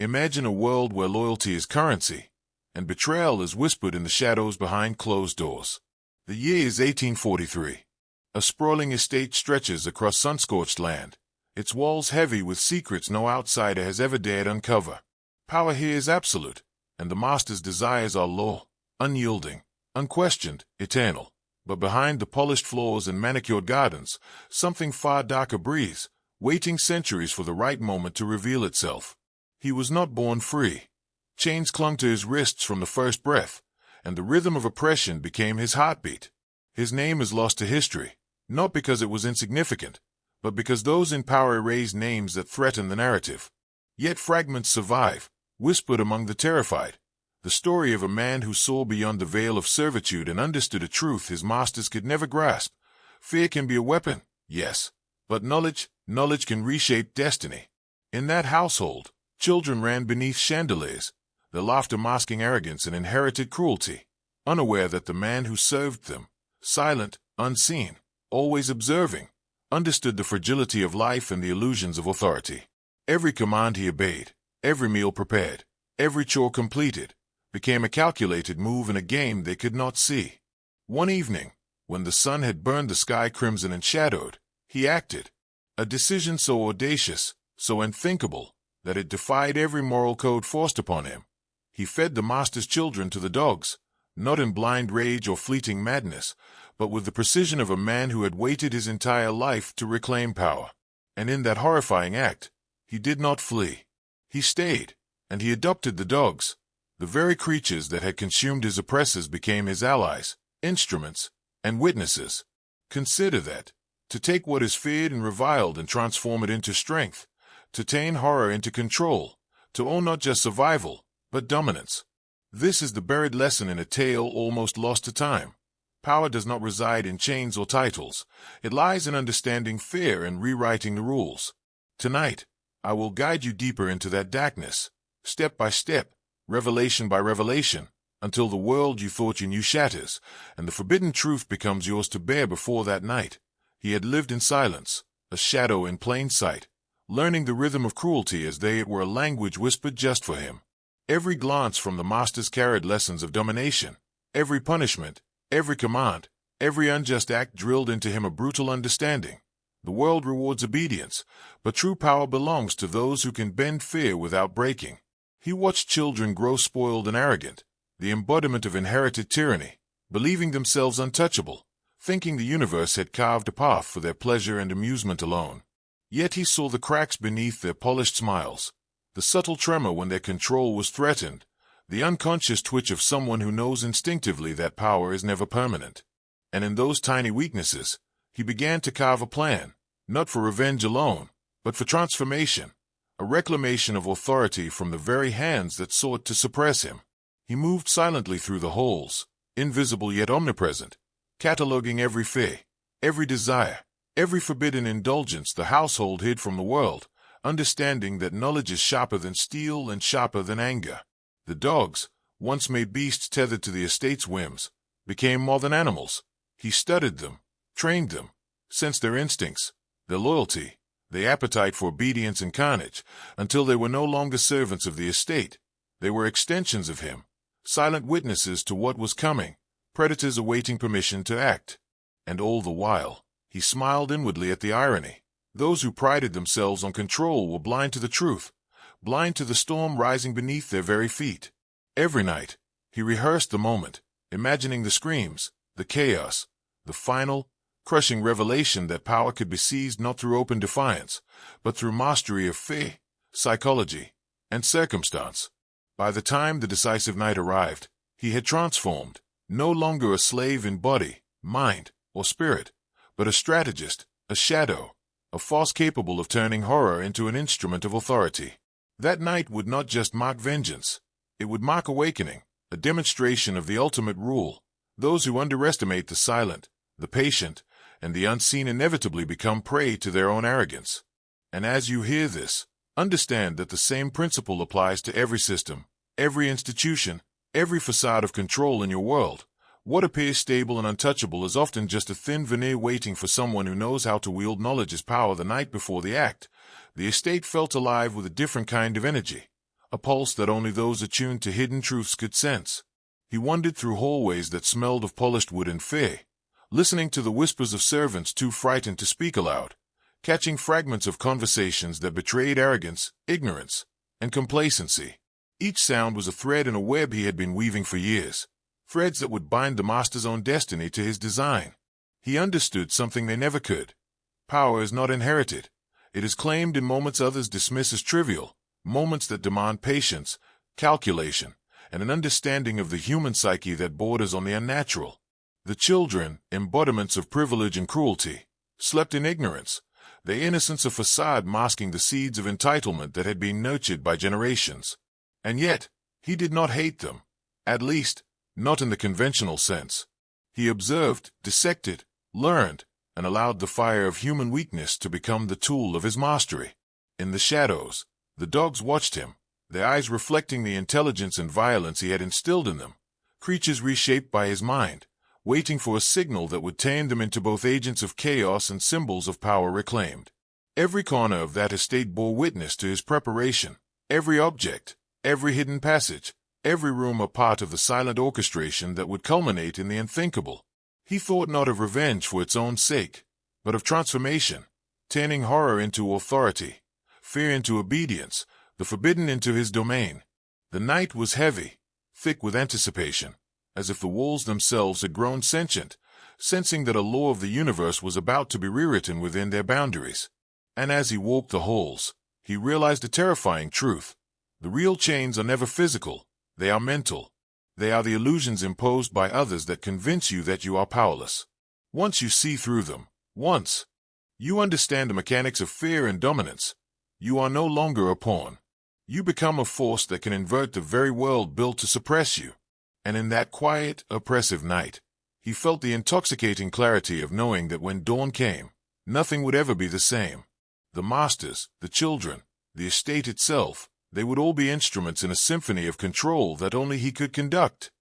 Imagine a world where loyalty is currency, and betrayal is whispered in the shadows behind closed doors. The year is 1843. A sprawling estate stretches across sun-scorched land, its walls heavy with secrets no outsider has ever dared uncover. Power here is absolute, and the master's desires are law, unyielding, unquestioned, eternal. But behind the polished floors and manicured gardens, something far darker breathes, waiting centuries for the right moment to reveal itself. He was not born free. Chains clung to his wrists from the first breath, and the rhythm of oppression became his heartbeat. His name is lost to history, not because it was insignificant, but because those in power erased names that threaten the narrative. Yet fragments survive, whispered among the terrified. The story of a man who saw beyond the veil of servitude and understood a truth his masters could never grasp. Fear can be a weapon, yes, but knowledge can reshape destiny. In that household, children ran beneath chandeliers, their laughter masking arrogance and inherited cruelty, unaware that the man who served them, silent, unseen, always observing, understood the fragility of life and the illusions of authority. Every command he obeyed, every meal prepared, every chore completed, became a calculated move in a game they could not see. One evening, when the sun had burned the sky crimson and shadowed, he acted. A decision so audacious, so unthinkable, that it defied every moral code forced upon him. He fed the master's children to the dogs, not in blind rage or fleeting madness, but with the precision of a man who had waited his entire life to reclaim power. And in that horrifying act, he did not flee. He stayed, and he adopted the dogs. The very creatures that had consumed his oppressors became his allies, instruments, and witnesses. Consider that. To take what is feared and reviled and transform it into strength, to turn horror into control, to own not just survival, but dominance. This is the buried lesson in a tale almost lost to time. Power does not reside in chains or titles. It lies in understanding fear and rewriting the rules. Tonight, I will guide you deeper into that darkness, step by step, revelation by revelation, until the world you thought you knew shatters, and the forbidden truth becomes yours to bear before that night. He had lived in silence, a shadow in plain sight, learning the rhythm of cruelty as though it were a language whispered just for him. Every glance from the masters carried lessons of domination. Every punishment, every command, every unjust act drilled into him a brutal understanding. The world rewards obedience, but true power belongs to those who can bend fear without breaking. He watched children grow spoiled and arrogant, the embodiment of inherited tyranny, believing themselves untouchable, thinking the universe had carved a path for their pleasure and amusement alone. Yet he saw the cracks beneath their polished smiles, the subtle tremor when their control was threatened, the unconscious twitch of someone who knows instinctively that power is never permanent. And in those tiny weaknesses, he began to carve a plan, not for revenge alone, but for transformation, a reclamation of authority from the very hands that sought to suppress him. He moved silently through the halls, invisible yet omnipresent, cataloging every fear, every desire, every forbidden indulgence the household hid from the world, understanding that knowledge is sharper than steel and sharper than anger. The dogs, once made beasts tethered to the estate's whims, became more than animals. He studied them, trained them, sensed their instincts, their loyalty, their appetite for obedience and carnage, until they were no longer servants of the estate. They were extensions of him, silent witnesses to what was coming, predators awaiting permission to act. And all the while, he smiled inwardly at the irony. Those who prided themselves on control were blind to the truth, blind to the storm rising beneath their very feet. Every night, he rehearsed the moment, imagining the screams, the chaos, the final, crushing revelation that power could be seized not through open defiance, but through mastery of fear, psychology, and circumstance. By the time the decisive night arrived, he had transformed, no longer a slave in body, mind, or spirit, but a strategist, a shadow, a force capable of turning horror into an instrument of authority. That night would not just mark vengeance, it would mark awakening, a demonstration of the ultimate rule. Those who underestimate the silent, the patient, and the unseen inevitably become prey to their own arrogance. And as you hear this, understand that the same principle applies to every system, every institution, every facade of control in your world. What appears stable and untouchable is often just a thin veneer waiting for someone who knows how to wield knowledge as power. The night before the act, the estate felt alive with a different kind of energy, a pulse that only those attuned to hidden truths could sense. He wandered through hallways that smelled of polished wood and fear, listening to the whispers of servants too frightened to speak aloud, catching fragments of conversations that betrayed arrogance, ignorance, and complacency. Each sound was a thread in a web he had been weaving for years, threads that would bind the master's own destiny to his design. He understood something they never could. Power is not inherited. It is claimed in moments others dismiss as trivial, moments that demand patience, calculation, and an understanding of the human psyche that borders on the unnatural. The children, embodiments of privilege and cruelty, slept in ignorance, their innocence a facade masking the seeds of entitlement that had been nurtured by generations. And yet, he did not hate them, at least, not in the conventional sense. He observed, dissected, learned, and allowed the fire of human weakness to become the tool of his mastery. In the shadows, the dogs watched him, their eyes reflecting the intelligence and violence he had instilled in them, creatures reshaped by his mind, waiting for a signal that would turn them into both agents of chaos and symbols of power reclaimed. Every corner of that estate bore witness to his preparation, every object, every hidden passage, every room a part of the silent orchestration that would culminate in the unthinkable. He thought not of revenge for its own sake, but of transformation, turning horror into authority, fear into obedience, the forbidden into his domain. The night was heavy, thick with anticipation, as if the walls themselves had grown sentient, sensing that a law of the universe was about to be rewritten within their boundaries. And as he walked the halls, he realized a terrifying truth. The real chains are never physical, they are mental. They are the illusions imposed by others that convince you that you are powerless. Once you see through them, once you understand the mechanics of fear and dominance, you are no longer a pawn. You become a force that can invert the very world built to suppress you. And in that quiet, oppressive night, he felt the intoxicating clarity of knowing that when dawn came, nothing would ever be the same. The masters, the children, the estate itself, they would all be instruments in a symphony of control that only he could conduct.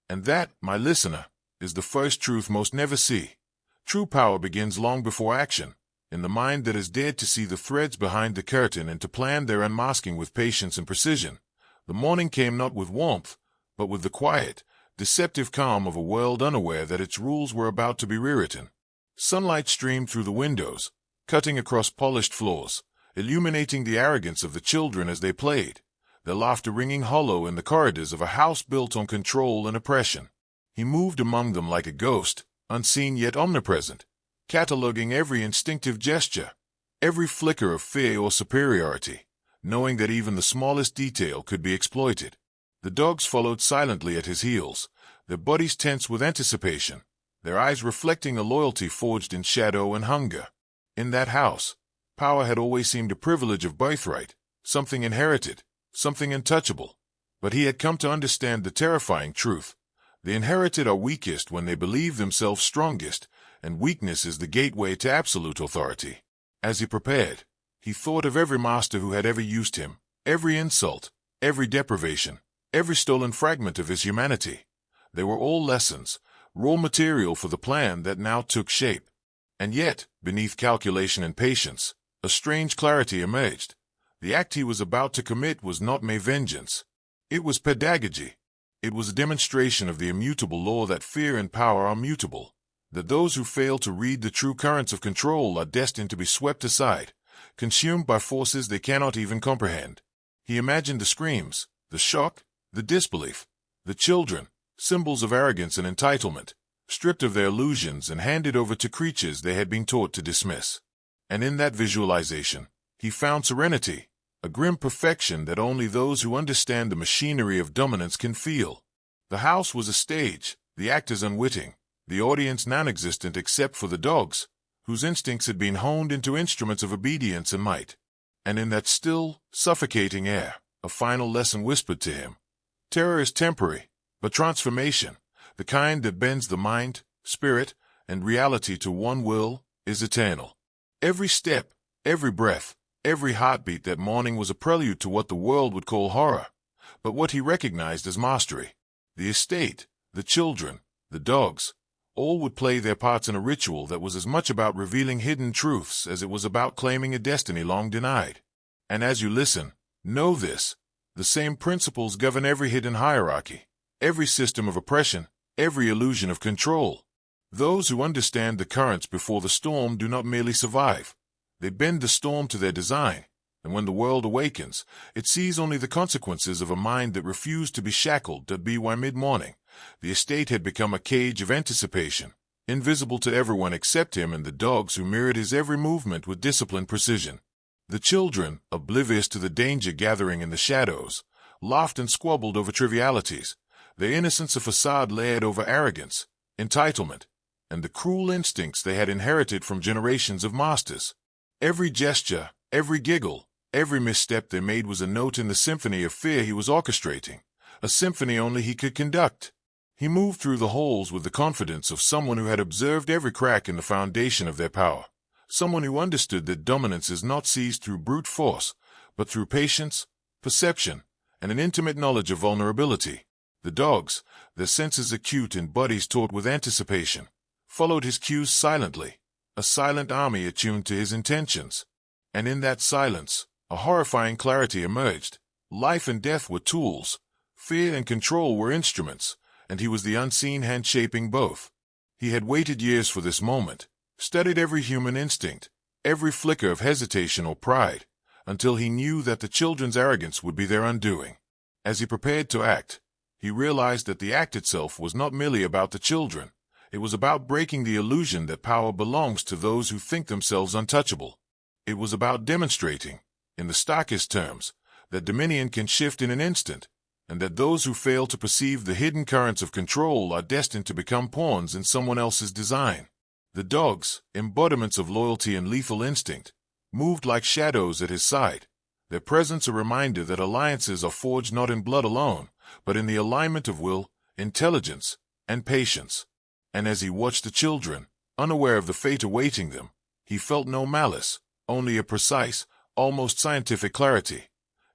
And that, my listener, is the first truth most never see. True power begins long before action, in the mind that has dared to see the threads behind the curtain and to plan their unmasking with patience and precision. The morning came not with warmth, but with the quiet, deceptive calm of a world unaware that its rules were about to be rewritten. Sunlight streamed through the windows, cutting across polished floors, illuminating the arrogance of the children as they played, their laughter ringing hollow in the corridors of a house built on control and oppression. He moved among them like a ghost, unseen yet omnipresent, cataloging every instinctive gesture, every flicker of fear or superiority, knowing that even the smallest detail could be exploited. The dogs followed silently at his heels, their bodies tense with anticipation, their eyes reflecting a loyalty forged in shadow and hunger. In that house, power had always seemed a privilege of birthright, something inherited, something untouchable. But he had come to understand the terrifying truth. The inherited are weakest when they believe themselves strongest, and weakness is the gateway to absolute authority. As he prepared, he thought of every master who had ever used him, every insult, every deprivation, every stolen fragment of his humanity. They were all lessons, raw material for the plan that now took shape. And yet, beneath calculation and patience, a strange clarity emerged. The act he was about to commit was not mere vengeance. It was pedagogy. It was a demonstration of the immutable law that fear and power are mutable, that those who fail to read the true currents of control are destined to be swept aside, consumed by forces they cannot even comprehend. He imagined the screams, the shock, the disbelief, the children, symbols of arrogance and entitlement, stripped of their illusions and handed over to creatures they had been taught to dismiss. And in that visualization, he found serenity, a grim perfection that only those who understand the machinery of dominance can feel. The house was a stage, the actors unwitting, the audience non-existent except for the dogs, whose instincts had been honed into instruments of obedience and might. And in that still, suffocating air, a final lesson whispered to him. Terror is temporary, but transformation, the kind that bends the mind, spirit, and reality to one will, is eternal. Every step, every breath, every heartbeat that morning was a prelude to what the world would call horror, but what he recognized as mastery. The estate, the children, the dogs, all would play their parts in a ritual that was as much about revealing hidden truths as it was about claiming a destiny long denied. And as you listen, know this, The same principles govern every hidden hierarchy, every system of oppression, every illusion of control. Those who understand the currents before the storm do not merely survive. They bend the storm to their design, and when the world awakens, it sees only the consequences of a mind that refused to be shackled. By mid-morning, the estate had become a cage of anticipation, invisible to everyone except him and the dogs who mirrored his every movement with disciplined precision. The children, oblivious to the danger gathering in the shadows, laughed and squabbled over trivialities, their innocence a facade layered over arrogance, entitlement, and the cruel instincts they had inherited from generations of masters. Every gesture, every giggle, every misstep they made was a note in the symphony of fear he was orchestrating, a symphony only he could conduct. He moved through the halls with the confidence of someone who had observed every crack in the foundation of their power, someone who understood that dominance is not seized through brute force, but through patience, perception, and an intimate knowledge of vulnerability. The dogs, their senses acute and bodies taut with anticipation, followed his cues silently, a silent army attuned to his intentions. And in that silence, a horrifying clarity emerged. Life and death were tools, fear and control were instruments, and he was the unseen hand shaping both. He had waited years for this moment, studied every human instinct, every flicker of hesitation or pride, until he knew that the children's arrogance would be their undoing. As he prepared to act, he realized that the act itself was not merely about the children. It was about breaking the illusion that power belongs to those who think themselves untouchable. It was about demonstrating, in the starkest terms, that dominion can shift in an instant, and that those who fail to perceive the hidden currents of control are destined to become pawns in someone else's design. The dogs, embodiments of loyalty and lethal instinct, moved like shadows at his side, their presence a reminder that alliances are forged not in blood alone, but in the alignment of will, intelligence, and patience. And as he watched the children, unaware of the fate awaiting them, he felt no malice, only a precise, almost scientific clarity.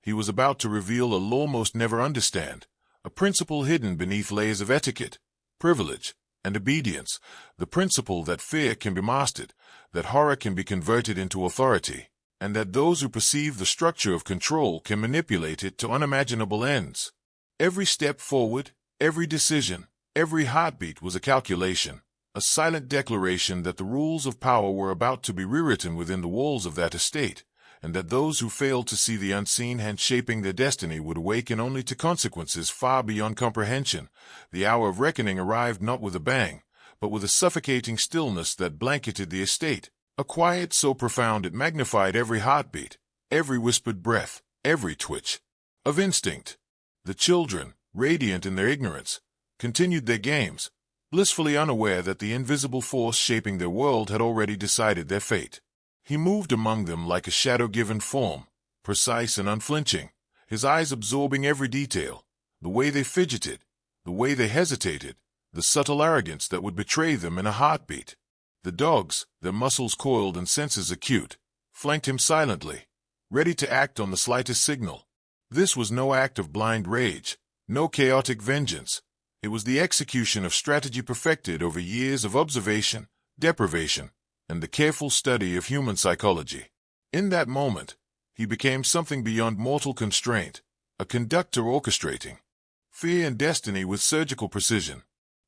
He was about to reveal a law most never understand, a principle hidden beneath layers of etiquette, privilege, and obedience, the principle that fear can be mastered, that horror can be converted into authority, and that those who perceive the structure of control can manipulate it to unimaginable ends. Every step forward, every decision, every heartbeat was a calculation, a silent declaration that the rules of power were about to be rewritten within the walls of that estate, and that those who failed to see the unseen hand shaping their destiny would awaken only to consequences far beyond comprehension. The hour of reckoning arrived not with a bang, but with a suffocating stillness that blanketed the estate, a quiet so profound it magnified every heartbeat, every whispered breath, every twitch of instinct. The children, radiant in their ignorance, continued their games, blissfully unaware that the invisible force shaping their world had already decided their fate. He moved among them like a shadow-given form, precise and unflinching, his eyes absorbing every detail, the way they fidgeted, the way they hesitated, the subtle arrogance that would betray them in a heartbeat. The dogs, their muscles coiled and senses acute, flanked him silently, ready to act on the slightest signal. This was no act of blind rage, no chaotic vengeance. It was the execution of strategy perfected over years of observation, deprivation, and the careful study of human psychology. In that moment, he became something beyond mortal constraint, a conductor orchestrating fear and destiny with surgical precision.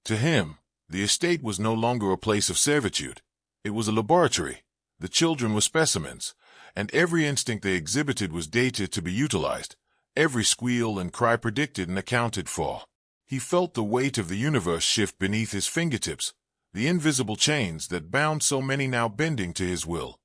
To him, the estate was no longer a place of servitude. It was a laboratory. The children were specimens, and every instinct they exhibited was data to be utilized, every squeal and cry predicted and accounted for. He felt the weight of the universe shift beneath his fingertips, the invisible chains that bound so many now bending to his will.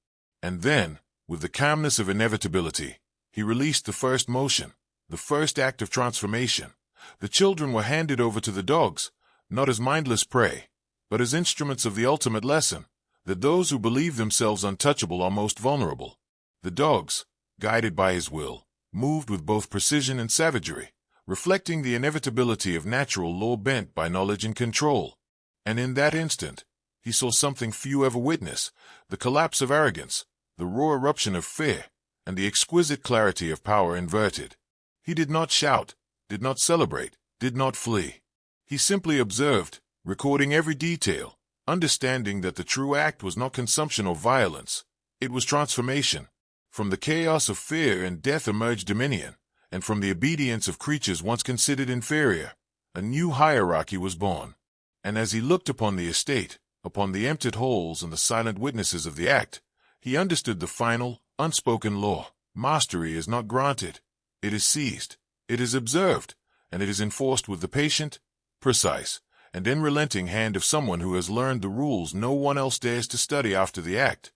And then, with the calmness of inevitability, he released the first motion, the first act of transformation. The children were handed over to the dogs, not as mindless prey, but as instruments of the ultimate lesson, that those who believe themselves untouchable are most vulnerable. The dogs, guided by his will, moved with both precision and savagery, reflecting the inevitability of natural law bent by knowledge and control. And in that instant, he saw something few ever witness, the collapse of arrogance, the raw eruption of fear, and the exquisite clarity of power inverted. He did not shout, did not celebrate, did not flee. He simply observed, recording every detail, understanding that the true act was not consumption or violence, it was transformation. From the chaos of fear and death emerged dominion, and from the obedience of creatures once considered inferior, a new hierarchy was born. And as he looked upon the estate, upon the emptied halls and the silent witnesses of the act, he understood the final, unspoken law. Mastery is not granted. It is seized. It is observed, and it is enforced with the patient, precise, and unrelenting hand of someone who has learned the rules no one else dares to study after the act.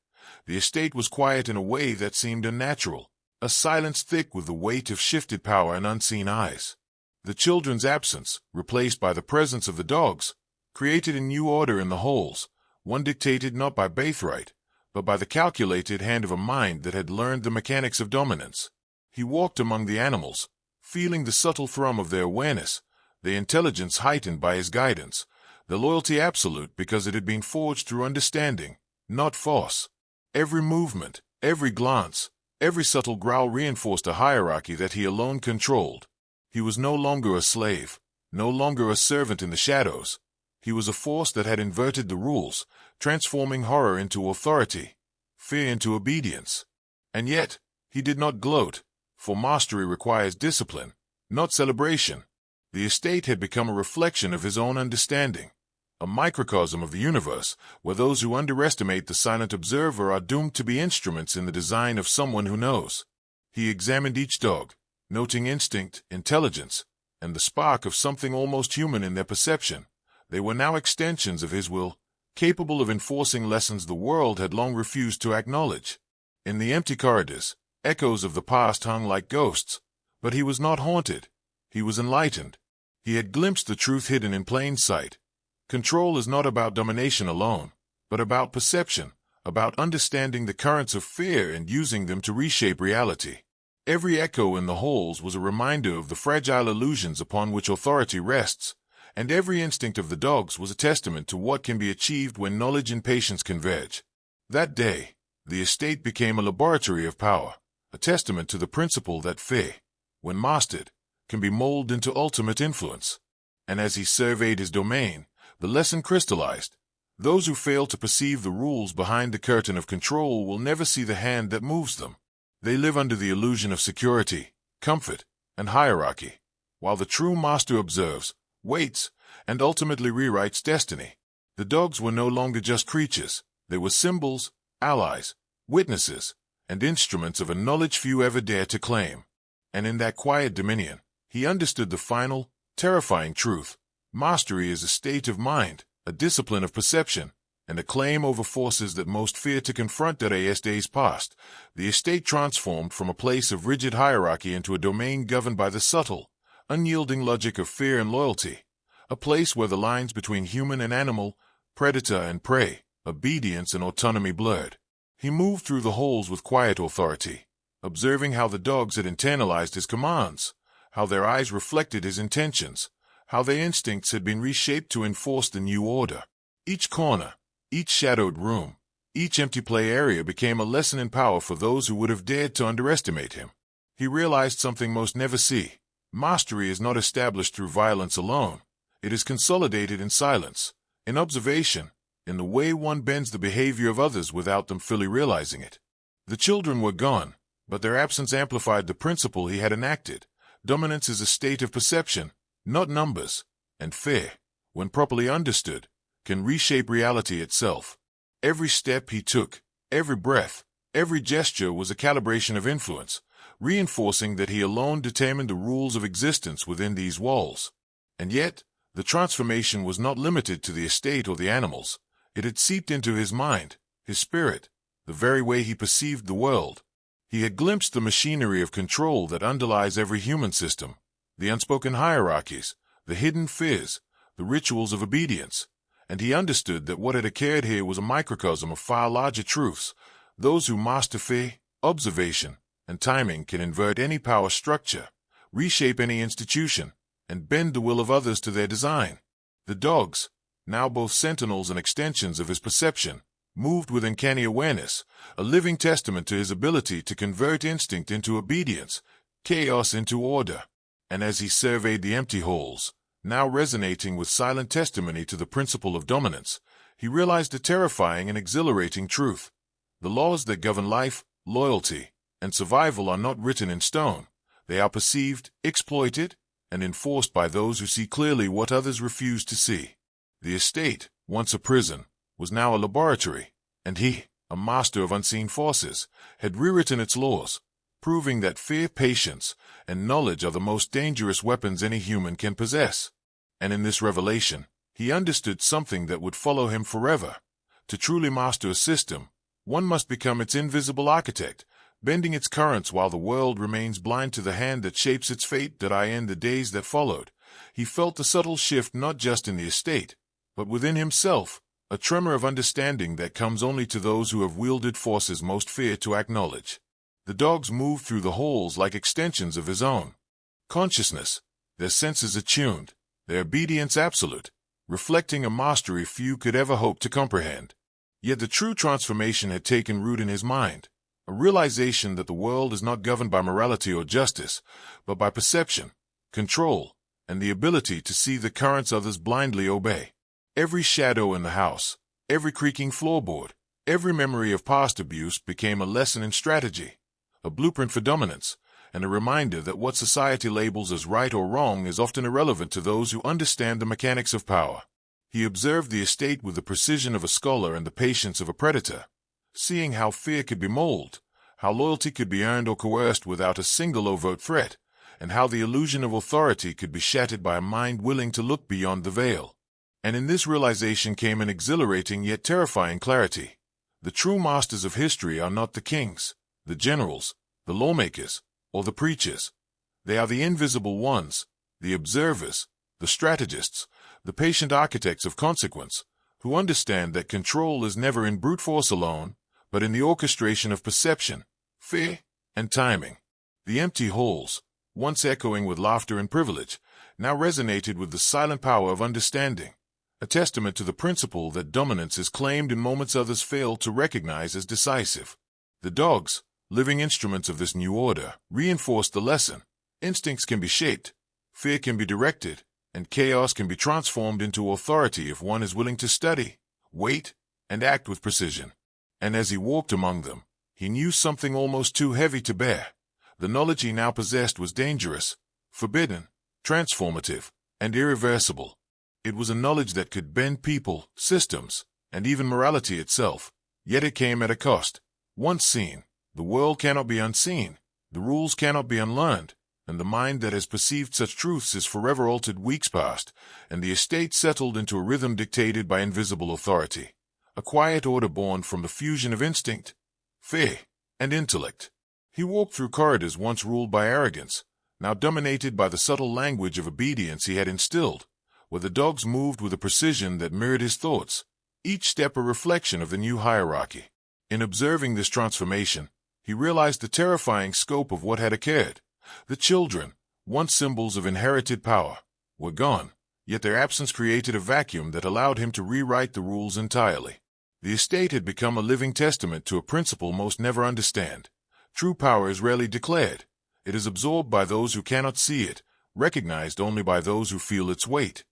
The estate was quiet in a way that seemed unnatural, a silence thick with the weight of shifted power and unseen eyes. The children's absence, replaced by the presence of the dogs, created a new order in the halls, one dictated not by birthright, but by the calculated hand of a mind that had learned the mechanics of dominance. He walked among the animals, feeling the subtle thrum of their awareness, the intelligence heightened by his guidance, the loyalty absolute because it had been forged through understanding, not force. Every movement, every glance, every subtle growl reinforced a hierarchy that he alone controlled. He was no longer a slave, no longer a servant in the shadows. He was a force that had inverted the rules, transforming horror into authority, fear into obedience. And yet, he did not gloat, for mastery requires discipline, not celebration. The estate had become a reflection of his own understanding, a microcosm of the universe, where those who underestimate the silent observer are doomed to be instruments in the design of someone who knows. He examined each dog, noting instinct, intelligence, and the spark of something almost human in their perception. They were now extensions of his will, capable of enforcing lessons the world had long refused to acknowledge. In the empty corridors, echoes of the past hung like ghosts, but he was not haunted. He was enlightened. He had glimpsed the truth hidden in plain sight. Control is not about domination alone, but about perception, about understanding the currents of fear and using them to reshape reality. Every echo in the halls was a reminder of the fragile illusions upon which authority rests, and every instinct of the dogs was a testament to what can be achieved when knowledge and patience converge. That day, the estate became a laboratory of power, a testament to the principle that fear, when mastered, can be molded into ultimate influence. And as he surveyed his domain, the lesson crystallized. Those who fail to perceive the rules behind the curtain of control will never see the hand that moves them. They live under the illusion of security, comfort, and hierarchy, while the true master observes, waits, and ultimately rewrites destiny. The dogs were no longer just creatures. They were symbols, allies, witnesses, and instruments of a knowledge few ever dare to claim. And in that quiet dominion, he understood the final, terrifying truth. Mastery is a state of mind, a discipline of perception, and a claim over forces that most fear to confront. As days passed, the estate transformed from a place of rigid hierarchy into a domain governed by the subtle, unyielding logic of fear and loyalty, a place where the lines between human and animal, predator and prey, obedience and autonomy blurred. He moved through the halls with quiet authority, observing how the dogs had internalized his commands, how their eyes reflected his intentions, how their instincts had been reshaped to enforce the new order. Each corner, each shadowed room, each empty play area became a lesson in power for those who would have dared to underestimate him. He realized something most never see. Mastery is not established through violence alone. It is consolidated in silence, in observation, in the way one bends the behavior of others without them fully realizing it. The children were gone, but their absence amplified the principle he had enacted. Dominance is a state of perception, not numbers, and fear, when properly understood, can reshape reality itself. Every step he took, every breath, every gesture was a calibration of influence, reinforcing that he alone determined the rules of existence within these walls. And yet, the transformation was not limited to the estate or the animals. It had seeped into his mind, his spirit, the very way he perceived the world. He had glimpsed the machinery of control that underlies every human system, the unspoken hierarchies, the hidden fears, the rituals of obedience, and he understood that what had occurred here was a microcosm of far larger truths. Those who master fear, observation, and timing can invert any power structure, reshape any institution, and bend the will of others to their design. The dogs, now both sentinels and extensions of his perception, moved with uncanny awareness, a living testament to his ability to convert instinct into obedience, chaos into order. And as he surveyed the empty halls, now resonating with silent testimony to the principle of dominance, he realized a terrifying and exhilarating truth. The laws that govern life, loyalty, and survival are not written in stone. They are perceived, exploited, and enforced by those who see clearly what others refuse to see. The estate, once a prison, was now a laboratory, and he, a master of unseen forces, had rewritten its laws, proving that fear, patience, and knowledge are the most dangerous weapons any human can possess. And in this revelation, he understood something that would follow him forever. To truly master a system, one must become its invisible architect, bending its currents while the world remains blind to the hand that shapes its fate. In the days that followed, he felt the subtle shift not just in the estate, but within himself, a tremor of understanding that comes only to those who have wielded forces most fear to acknowledge. The dogs moved through the halls like extensions of his own consciousness, their senses attuned, their obedience absolute, reflecting a mastery few could ever hope to comprehend. Yet the true transformation had taken root in his mind, a realization that the world is not governed by morality or justice, but by perception, control, and the ability to see the currents others blindly obey. Every shadow in the house, every creaking floorboard, every memory of past abuse became a lesson in strategy, a blueprint for dominance, and a reminder that what society labels as right or wrong is often irrelevant to those who understand the mechanics of power. He observed the estate with the precision of a scholar and the patience of a predator, seeing how fear could be molded, how loyalty could be earned or coerced without a single overt threat, and how the illusion of authority could be shattered by a mind willing to look beyond the veil. And in this realization came an exhilarating yet terrifying clarity. The true masters of history are not the kings, the generals, the lawmakers, or the preachers. They are the invisible ones, the observers, the strategists, the patient architects of consequence, who understand that control is never in brute force alone, but in the orchestration of perception, fear, and timing. The empty halls, once echoing with laughter and privilege, now resonated with the silent power of understanding, a testament to the principle that dominance is claimed in moments others fail to recognize as decisive. The dogs, living instruments of this new order, reinforced the lesson. Instincts can be shaped, fear can be directed, and chaos can be transformed into authority if one is willing to study, wait, and act with precision. And as he walked among them, he knew something almost too heavy to bear. The knowledge he now possessed was dangerous, forbidden, transformative, and irreversible. It was a knowledge that could bend people, systems, and even morality itself, yet it came at a cost. Once seen, the world cannot be unseen, the rules cannot be unlearned, and the mind that has perceived such truths is forever altered. Weeks passed, and the estate settled into a rhythm dictated by invisible authority, a quiet order born from the fusion of instinct, fear, and intellect. He walked through corridors once ruled by arrogance, now dominated by the subtle language of obedience he had instilled, where the dogs moved with a precision that mirrored his thoughts, each step a reflection of the new hierarchy. In observing this transformation, he realized the terrifying scope of what had occurred. The children, once symbols of inherited power, were gone, yet their absence created a vacuum that allowed him to rewrite the rules entirely. The estate had become a living testament to a principle most never understand. True power is rarely declared. It is absorbed by those who cannot see it, recognized only by those who feel its weight.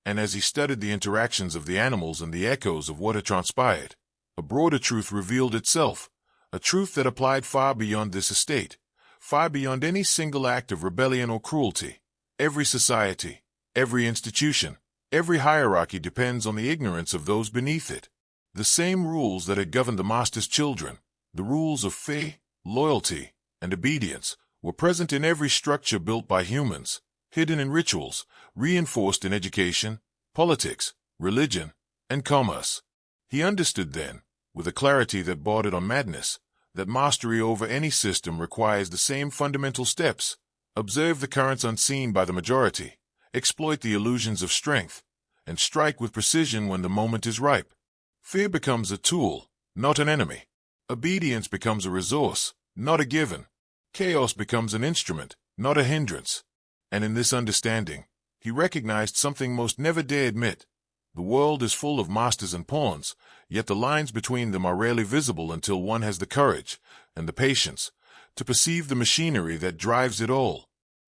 And as he studied the interactions of the animals and the echoes of what had transpired, a broader truth revealed itself, a truth that applied far beyond this estate, far beyond any single act of rebellion or cruelty. Every society, every institution, every hierarchy depends on the ignorance of those beneath it. The same rules that had governed the master's children, the rules of fear, loyalty, and obedience, were present in every structure built by humans, hidden in rituals, reinforced in education, politics, religion, and commerce. He understood then, with a clarity that bordered on madness, that mastery over any system requires the same fundamental steps: observe the currents unseen by the majority, exploit the illusions of strength, and strike with precision when the moment is ripe. Fear becomes a tool, not an enemy. Obedience becomes a resource, not a given. Chaos becomes an instrument, not a hindrance. And in this understanding, he recognized something most never dare admit. The world is full of masters and pawns, yet the lines between them are rarely visible until one has the courage and the patience to perceive the machinery that drives it all.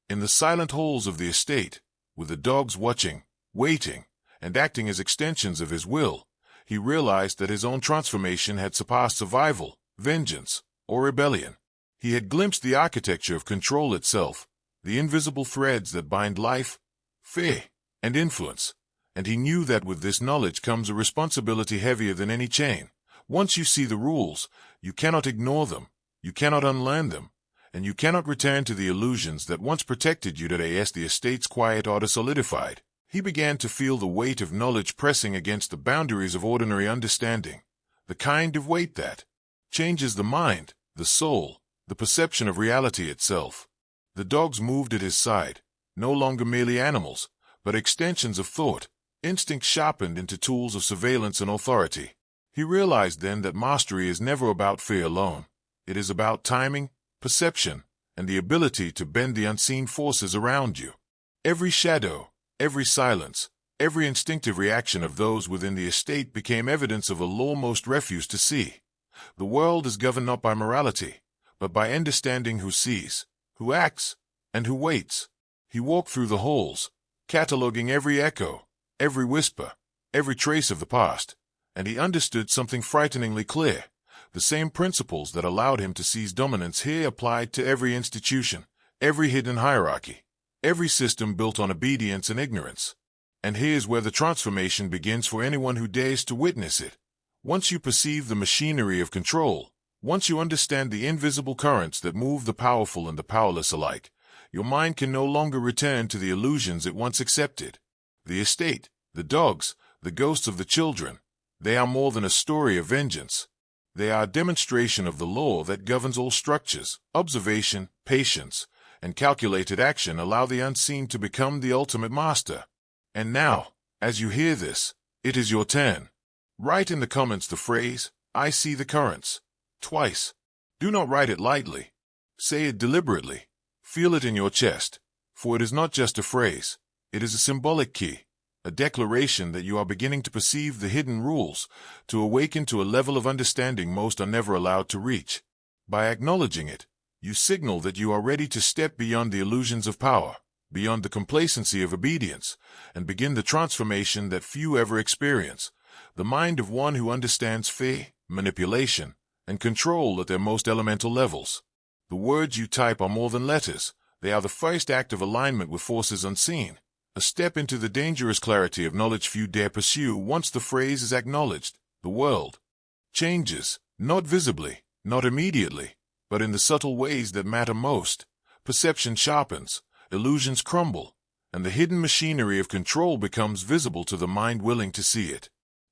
In the silent halls of the estate, with the dogs watching, waiting, and acting as extensions of his will, he realized that his own transformation had surpassed survival, vengeance, or rebellion. He had glimpsed the architecture of control itself, the invisible threads that bind life, fear, and influence. And he knew that with this knowledge comes a responsibility heavier than any chain. Once you see the rules, you cannot ignore them, you cannot unlearn them, and you cannot return to the illusions that once protected you. As the estate's quiet order solidified, he began to feel the weight of knowledge pressing against the boundaries of ordinary understanding, the kind of weight that changes the mind, the soul, the perception of reality itself. The dogs moved at his side, no longer merely animals, but extensions of thought, instincts sharpened into tools of surveillance and authority. He realized then that mastery is never about fear alone. It is about timing, perception, and the ability to bend the unseen forces around you. Every shadow, every silence, every instinctive reaction of those within the estate became evidence of a law most refused to see. The world is governed not by morality, but by understanding who sees, who acts, and who waits. He walked through the halls, cataloging every echo, every whisper, every trace of the past, and he understood something frighteningly clear. The same principles that allowed him to seize dominance here applied to every institution, every hidden hierarchy, every system built on obedience and ignorance. And here's where the transformation begins for anyone who dares to witness it. Once you perceive the machinery of control, once you understand the invisible currents that move the powerful and the powerless alike, your mind can no longer return to the illusions it once accepted. The estate, the dogs, the ghosts of the children, they are more than a story of vengeance. They are a demonstration of the law that governs all structures. Observation, patience, and calculated action allow the unseen to become the ultimate master. And now, as you hear this, it is your turn. Write in the comments the phrase, "I see the currents," twice. Do not write it lightly. Say it deliberately. Feel it in your chest, for it is not just a phrase. It is a symbolic key, a declaration that you are beginning to perceive the hidden rules, to awaken to a level of understanding most are never allowed to reach. By acknowledging it, you signal that you are ready to step beyond the illusions of power, beyond the complacency of obedience, and begin the transformation that few ever experience, the mind of one who understands fear, manipulation, and control at their most elemental levels. The words you type are more than letters. They are the first act of alignment with forces unseen, a step into the dangerous clarity of knowledge few dare pursue. Once the phrase is acknowledged, the world changes, not visibly, not immediately, but in the subtle ways that matter most. Perception sharpens, illusions crumble, and the hidden machinery of control becomes visible to the mind willing to see it.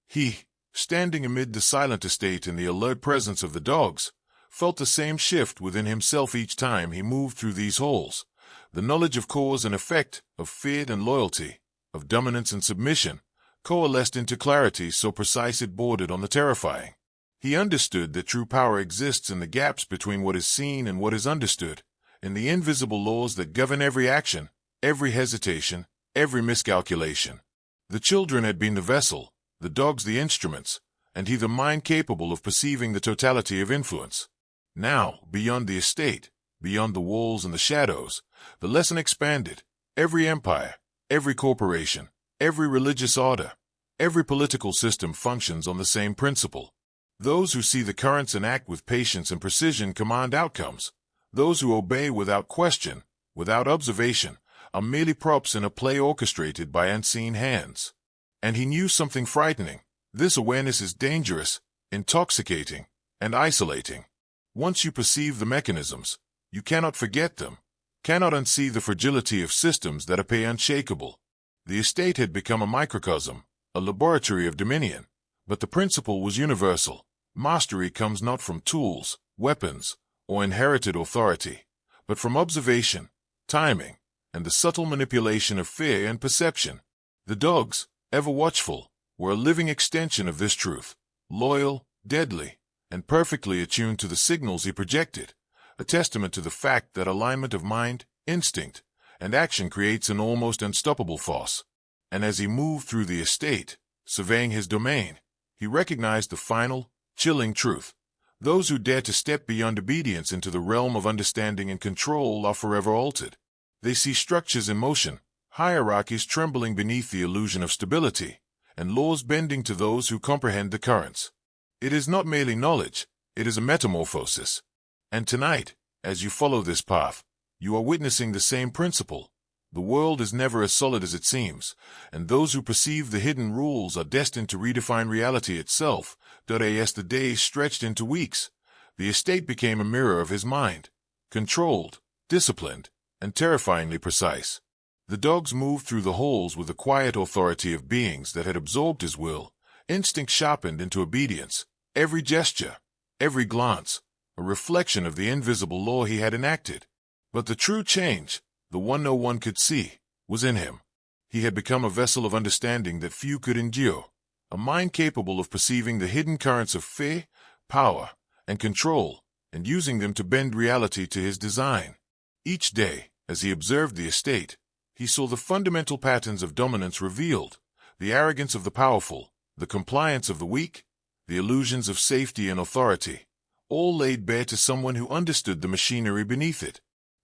He, standing amid the silent estate in the alert presence of the dogs, felt the same shift within himself each time he moved through these halls. The knowledge of cause and effect, of fear and loyalty, of dominance and submission, coalesced into clarity so precise it bordered on the terrifying. He understood that true power exists in the gaps between what is seen and what is understood, in the invisible laws that govern every action, every hesitation, every miscalculation. The children had been the vessel, the dogs the instruments, and he the mind capable of perceiving the totality of influence. Now, beyond the estate, beyond the walls and the shadows, the lesson expanded. Every empire, every corporation, every religious order, every political system functions on the same principle. Those who see the currents and act with patience and precision command outcomes. Those who obey without question, without observation, are merely props in a play orchestrated by unseen hands. And he knew something frightening. This awareness is dangerous, intoxicating, and isolating. Once you perceive the mechanisms, you cannot forget them, cannot unsee the fragility of systems that appear unshakable. The estate had become a microcosm, a laboratory of dominion, but the principle was universal. Mastery comes not from tools, weapons, or inherited authority, but from observation, timing, and the subtle manipulation of fear and perception. The dogs, ever watchful, were a living extension of this truth, loyal, deadly, and perfectly attuned to the signals he projected, a testament to the fact that alignment of mind, instinct, and action creates an almost unstoppable force. And as he moved through the estate, surveying his domain, he recognized the final, chilling truth. Those who dare to step beyond obedience into the realm of understanding and control are forever altered. They see structures in motion, hierarchies trembling beneath the illusion of stability, and laws bending to those who comprehend the currents. It is not merely knowledge, it is a metamorphosis. And tonight, as you follow this path, You are witnessing the same principle. The world is never as solid as it seems, and those who perceive the hidden rules are destined to redefine reality itself. As the days stretched into weeks, the estate became a mirror of his mind, controlled, disciplined, and terrifyingly precise. The dogs moved through the halls with the quiet authority of beings that had absorbed his will, instinct sharpened into obedience, every gesture, every glance, a reflection of the invisible law he had enacted. But the true change, the one no one could see, was in him. He had become a vessel of understanding that few could endure, a mind capable of perceiving the hidden currents of fear, power, and control, and using them to bend reality to his design. Each day, as he observed the estate, he saw the fundamental patterns of dominance revealed, the arrogance of the powerful, the compliance of the weak, the illusions of safety and authority, all laid bare to someone who understood the machinery beneath it.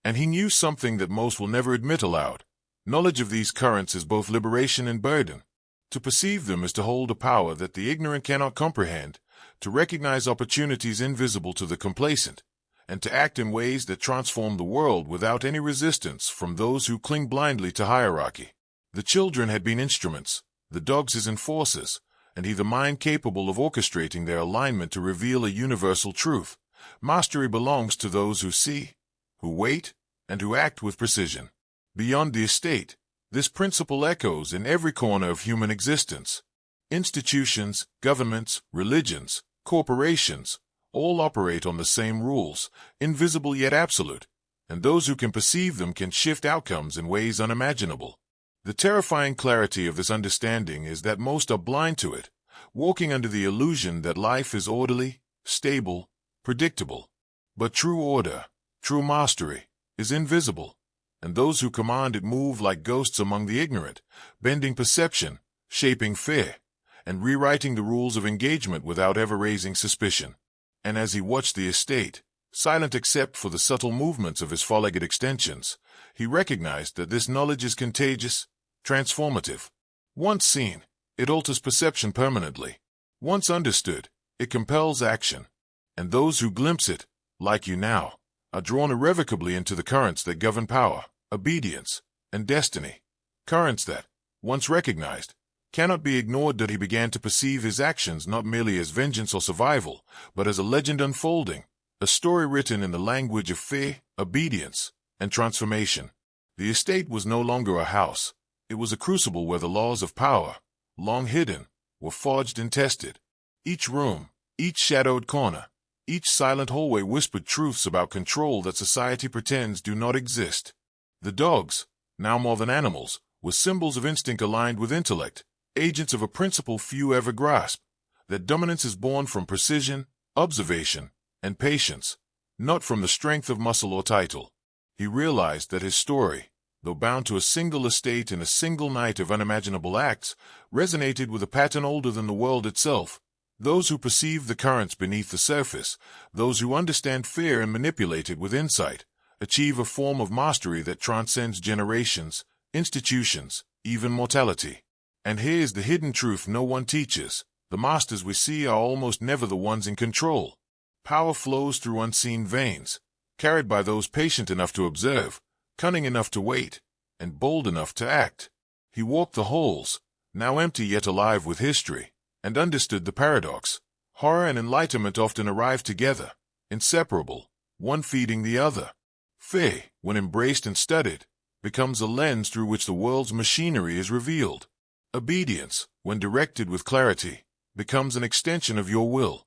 And he knew something that most will never admit aloud. Knowledge of these currents is both liberation and burden. To perceive them is to hold a power that the ignorant cannot comprehend, to recognize opportunities invisible to the complacent, and to act in ways that transform the world without any resistance from those who cling blindly to hierarchy. The children had been instruments, the dogs his enforcers, and he the mind capable of orchestrating their alignment to reveal a universal truth. Mastery belongs to those who see, who wait, and who act with precision. Beyond the estate, this principle echoes in every corner of human existence. Institutions, governments, religions, corporations, all operate on the same rules, invisible yet absolute, and those who can perceive them can shift outcomes in ways unimaginable. The terrifying clarity of this understanding is that most are blind to it, walking under the illusion that life is orderly, stable, predictable. But true order, true mastery, is invisible, and those who command it move like ghosts among the ignorant, bending perception, shaping fear, and rewriting the rules of engagement without ever raising suspicion. And as he watched the estate, silent except for the subtle movements of his four-legged extensions, he recognized that this knowledge is contagious, transformative. Once seen, it alters perception permanently. Once understood, it compels action. And those who glimpse it, like you now, are drawn irrevocably into the currents that govern power, obedience, and destiny. Currents that, once recognized, cannot be ignored. That he began to perceive his actions not merely as vengeance or survival, but as a legend unfolding, a story written in the language of fear, obedience, and transformation. The estate was no longer a house. It was a crucible where the laws of power, long hidden, were forged and tested. Each room, each shadowed corner, each silent hallway whispered truths about control that society pretends do not exist. The dogs, now more than animals, were symbols of instinct aligned with intellect, agents of a principle few ever grasp, that dominance is born from precision, observation, and patience, not from the strength of muscle or title. He realized that his story, though bound to a single estate and a single night of unimaginable acts, resonated with a pattern older than the world itself. Those who perceive the currents beneath the surface, those who understand fear and manipulate it with insight, achieve a form of mastery that transcends generations, institutions, even mortality. And here's the hidden truth no one teaches. The masters we see are almost never the ones in control. Power flows through unseen veins, carried by those patient enough to observe, cunning enough to wait, and bold enough to act. He walked the halls, now empty yet alive with history, and understood the paradox. Horror and enlightenment often arrive together, inseparable, one feeding the other. Fear, when embraced and studied, becomes a lens through which the world's machinery is revealed. Obedience, when directed with clarity, becomes an extension of your will.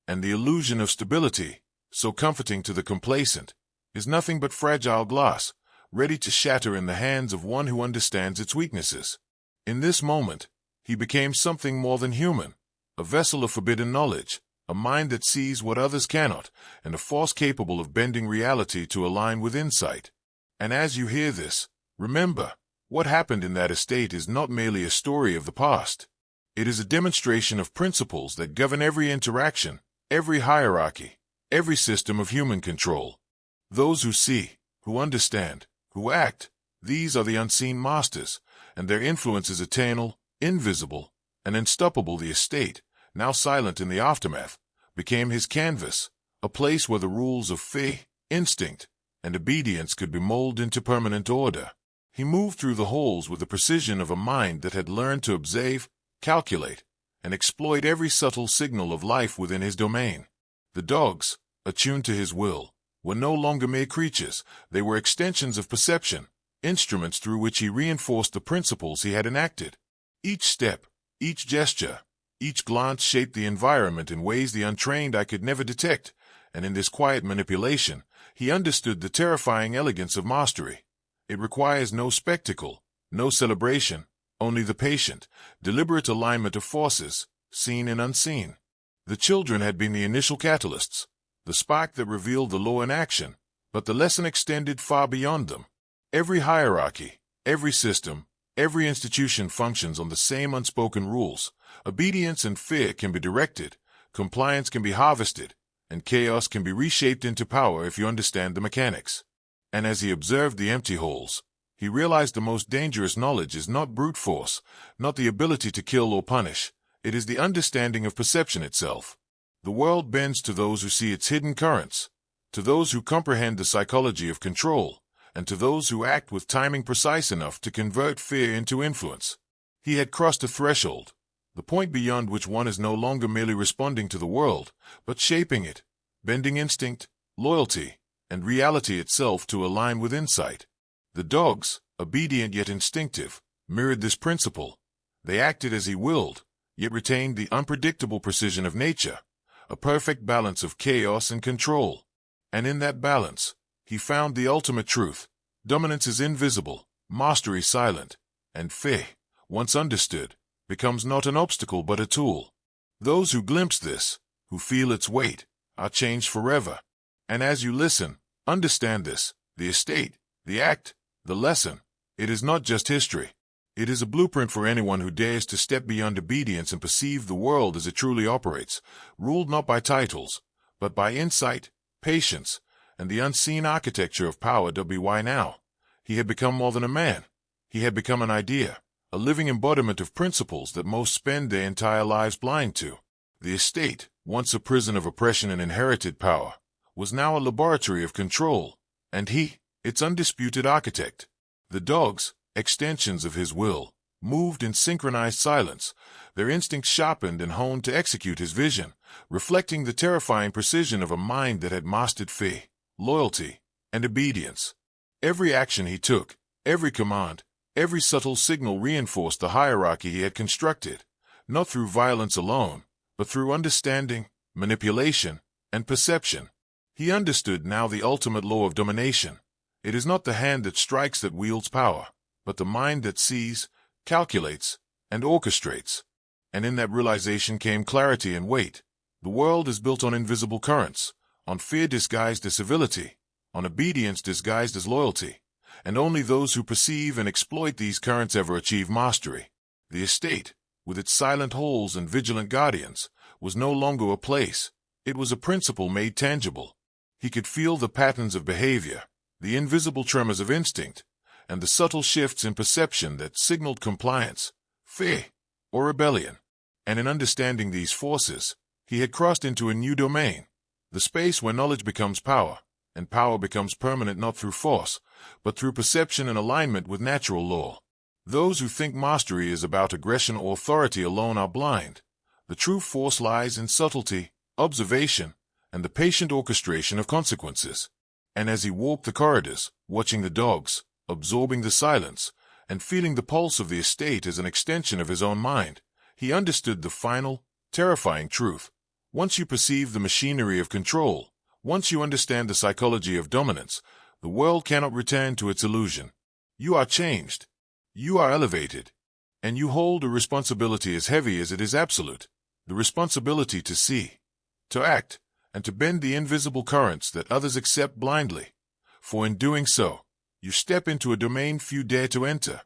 And the illusion of stability, so comforting to the complacent, is nothing but fragile glass, ready to shatter in the hands of one who understands its weaknesses. In this moment, he became something more than human, a vessel of forbidden knowledge, a mind that sees what others cannot, and a force capable of bending reality to align with insight. And as you hear this, remember, what happened in that estate is not merely a story of the past. It is a demonstration of principles that govern every interaction, every hierarchy, every system of human control. Those who see, who understand, who act, these are the unseen masters, and their influence is eternal, invisible, and unstoppable. The estate, now silent in the aftermath, became his canvas, a place where the rules of fear, instinct, and obedience could be molded into permanent order. He moved through the halls with the precision of a mind that had learned to observe, calculate, and exploit every subtle signal of life within his domain. The dogs, attuned to his will, were no longer mere creatures. They were extensions of perception, instruments through which he reinforced the principles he had enacted. Each step, each gesture, each glance shaped the environment in ways the untrained eye could never detect, and in this quiet manipulation, he understood the terrifying elegance of mastery. It requires no spectacle, no celebration, only the patient, deliberate alignment of forces, seen and unseen. The children had been the initial catalysts, the spark that revealed the law in action, but the lesson extended far beyond them. Every hierarchy, every system, every institution functions on the same unspoken rules. Obedience and fear can be directed, compliance can be harvested, and chaos can be reshaped into power if you understand the mechanics. And as he observed the empty halls, he realized the most dangerous knowledge is not brute force, not the ability to kill or punish. It is the understanding of perception itself. The world bends to those who see its hidden currents, to those who comprehend the psychology of control, and to those who act with timing precise enough to convert fear into influence. He had crossed a threshold, the point beyond which one is no longer merely responding to the world, but shaping it, bending instinct, loyalty, and reality itself to align with insight. The dogs, obedient yet instinctive, mirrored this principle. They acted as he willed, yet retained the unpredictable precision of nature, a perfect balance of chaos and control. And in that balance, he found the ultimate truth. Dominance is invisible, mastery silent, and fear, once understood, becomes not an obstacle but a tool. Those who glimpse this, who feel its weight, are changed forever. And as you listen, understand this: the estate, the act, the lesson, it is not just history. It is a blueprint for anyone who dares to step beyond obedience and perceive the world as it truly operates, ruled not by titles, but by insight, patience, and the unseen architecture of power. Why now? He had become more than a man. He had become an idea, a living embodiment of principles that most spend their entire lives blind to. The estate, once a prison of oppression and inherited power, was now a laboratory of control, and he, its undisputed architect. The dogs, extensions of his will, moved in synchronized silence, their instincts sharpened and honed to execute his vision, reflecting the terrifying precision of a mind that had mastered fear, loyalty, and obedience. Every action he took, every command, every subtle signal reinforced the hierarchy he had constructed, not through violence alone, but through understanding, manipulation, and perception. He understood now the ultimate law of domination. It is not the hand that strikes that wields power, but the mind that sees, calculates, and orchestrates. And in that realization came clarity and weight. The world is built on invisible currents, on fear disguised as civility, on obedience disguised as loyalty, and only those who perceive and exploit these currents ever achieve mastery. The estate, with its silent halls and vigilant guardians, was no longer a place. It was a principle made tangible. He could feel the patterns of behavior, the invisible tremors of instinct, and the subtle shifts in perception that signaled compliance, fear, or rebellion. And in understanding these forces, he had crossed into a new domain, the space where knowledge becomes power, and power becomes permanent not through force, but through perception and alignment with natural law. Those who think mastery is about aggression or authority alone are blind. The true force lies in subtlety, observation, and the patient orchestration of consequences. And as he walked the corridors, watching the dogs, absorbing the silence, and feeling the pulse of the estate as an extension of his own mind, he understood the final, terrifying truth. Once you perceive the machinery of control, once you understand the psychology of dominance, the world cannot return to its illusion. You are changed. You are elevated. And you hold a responsibility as heavy as it is absolute, the responsibility to see, to act, and to bend the invisible currents that others accept blindly. For in doing so, you step into a domain few dare to enter,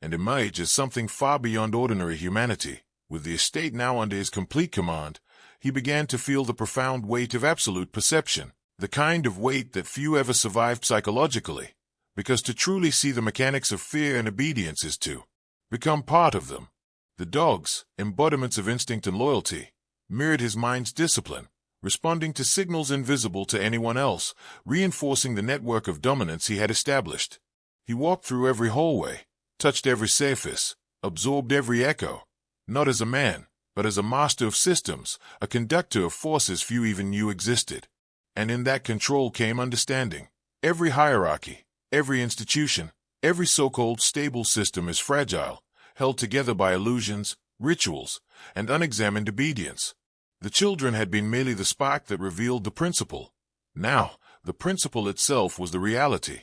and emerge as something far beyond ordinary humanity. With the estate now under his complete command, he began to feel the profound weight of absolute perception, the kind of weight that few ever survived psychologically, because to truly see the mechanics of fear and obedience is to become part of them. The dogs, embodiments of instinct and loyalty, mirrored his mind's discipline, responding to signals invisible to anyone else, reinforcing the network of dominance he had established. He walked through every hallway, touched every surface, absorbed every echo, not as a man, but as a master of systems, a conductor of forces few even knew existed. And in that control came understanding. Every hierarchy, every institution, every so-called stable system is fragile, held together by illusions, rituals, and unexamined obedience. The children had been merely the spark that revealed the principle. Now, the principle itself was the reality,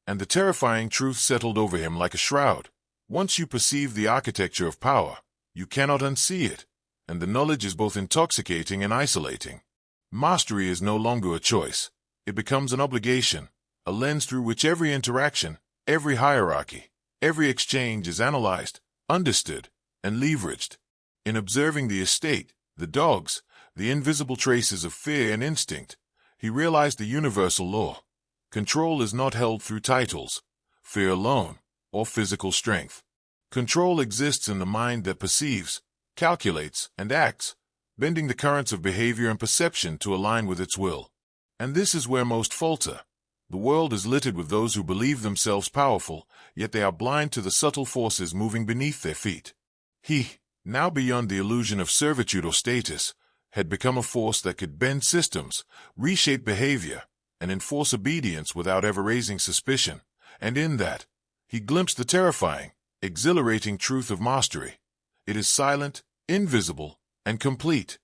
and the terrifying truth settled over him like a shroud. Once you perceive the architecture of power, you cannot unsee it, and the knowledge is both intoxicating and isolating. Mastery is no longer a choice. It becomes an obligation, a lens through which every interaction, every hierarchy, every exchange is analyzed, understood, and leveraged. In observing the estate, the dogs, the invisible traces of fear and instinct, he realized the universal law. Control is not held through titles, fear alone, or physical strength. Control exists in the mind that perceives, calculates, and acts, bending the currents of behavior and perception to align with its will. And this is where most falter. The world is littered with those who believe themselves powerful, yet they are blind to the subtle forces moving beneath their feet. He, now beyond the illusion of servitude or status, had become a force that could bend systems, reshape behavior, and enforce obedience without ever raising suspicion. And in that, he glimpsed the terrifying, exhilarating truth of mastery. It is silent, invisible, and complete.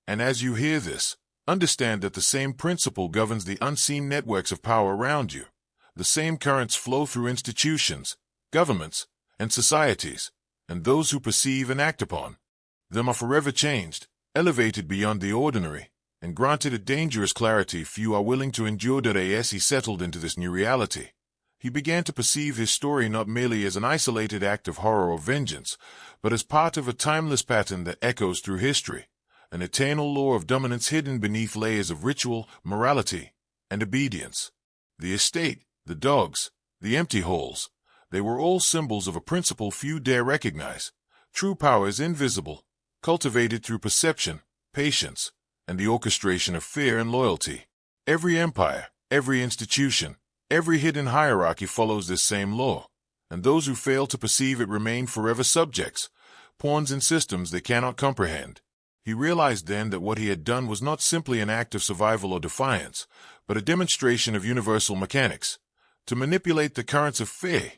And as you hear this, understand that the same principle governs the unseen networks of power around you. The same currents flow through institutions, governments, and societies, and those who perceive and act upon them are forever changed, elevated beyond the ordinary, and granted a dangerous clarity few are willing to endure. As he settled into this new reality, he began to perceive his story not merely as an isolated act of horror or vengeance, but as part of a timeless pattern that echoes through history, an eternal law of dominance hidden beneath layers of ritual, morality, and obedience. The estate, the dogs, the empty halls, they were all symbols of a principle few dare recognize. True power is invisible, cultivated through perception, patience, and the orchestration of fear and loyalty. Every empire, every institution, every hidden hierarchy follows this same law, and those who fail to perceive it remain forever subjects, pawns in systems they cannot comprehend. He realized then that what he had done was not simply an act of survival or defiance, but a demonstration of universal mechanics. To manipulate the currents of fear,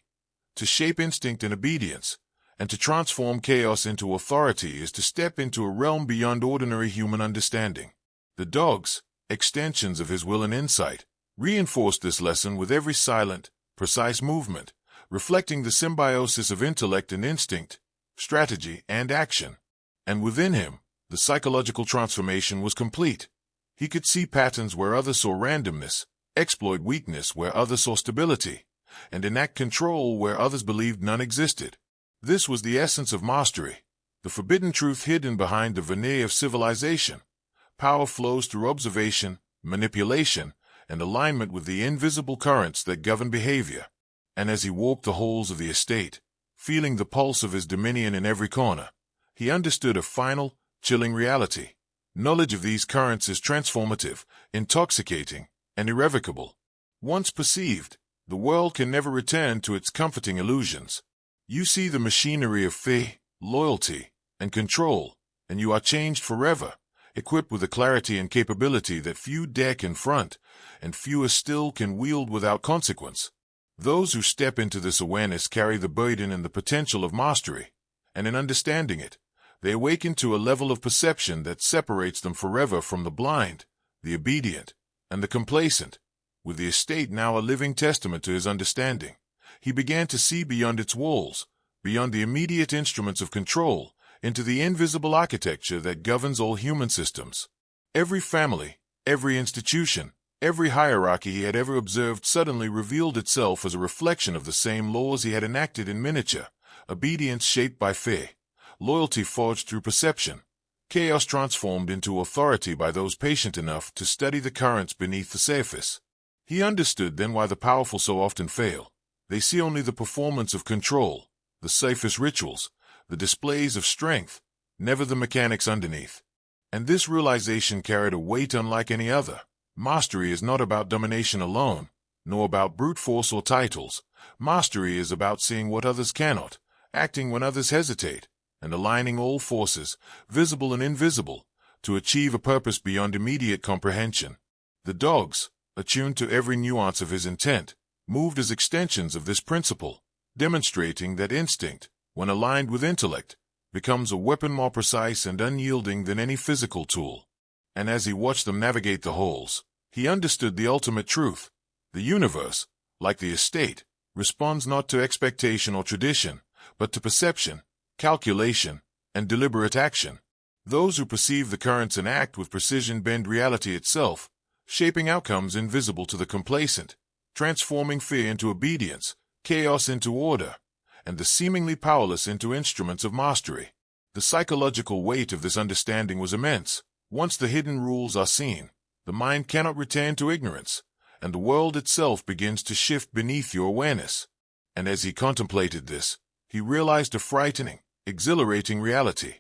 to shape instinct and obedience, and to transform chaos into authority is to step into a realm beyond ordinary human understanding. The dogs, extensions of his will and insight, reinforced this lesson with every silent, precise movement, reflecting the symbiosis of intellect and instinct, strategy and action. And within him, the psychological transformation was complete. He could see patterns where others saw randomness, exploit weakness where others saw stability, and enact control where others believed none existed. This was the essence of mastery, the forbidden truth hidden behind the veneer of civilization. Power flows through observation, manipulation, and alignment with the invisible currents that govern behavior. And as he walked the halls of the estate, feeling the pulse of his dominion in every corner, he understood a final, chilling reality. Knowledge of these currents is transformative, intoxicating, and irrevocable. Once perceived, the world can never return to its comforting illusions. You see the machinery of fear, loyalty, and control, and you are changed forever, equipped with a clarity and capability that few dare confront, and fewer still can wield without consequence. Those who step into this awareness carry the burden and the potential of mastery, and in understanding it, they awaken to a level of perception that separates them forever from the blind, the obedient, and the complacent. With the estate now a living testament to his understanding, he began to see beyond its walls, beyond the immediate instruments of control, into the invisible architecture that governs all human systems. Every family, every institution, every hierarchy he had ever observed suddenly revealed itself as a reflection of the same laws he had enacted in miniature: obedience shaped by fear, loyalty forged through perception, chaos transformed into authority by those patient enough to study the currents beneath the surface. He understood then why the powerful so often fail. They see only the performance of control, the surface rituals, the displays of strength, never the mechanics underneath. And this realization carried a weight unlike any other. Mastery is not about domination alone, nor about brute force or titles. Mastery is about seeing what others cannot, acting when others hesitate, and aligning all forces, visible and invisible, to achieve a purpose beyond immediate comprehension. The dogs, attuned to every nuance of his intent, moved as extensions of this principle, demonstrating that instinct, when aligned with intellect, becomes a weapon more precise and unyielding than any physical tool. And as he watched them navigate the holes, he understood the ultimate truth. The universe, like the estate, responds not to expectation or tradition, but to perception, calculation, and deliberate action. Those who perceive the currents and act with precision bend reality itself, shaping outcomes invisible to the complacent, transforming fear into obedience, chaos into order, and the seemingly powerless into instruments of mastery. The psychological weight of this understanding was immense. Once the hidden rules are seen, the mind cannot return to ignorance, and the world itself begins to shift beneath your awareness. And as he contemplated this, he realized a frightening, exhilarating reality.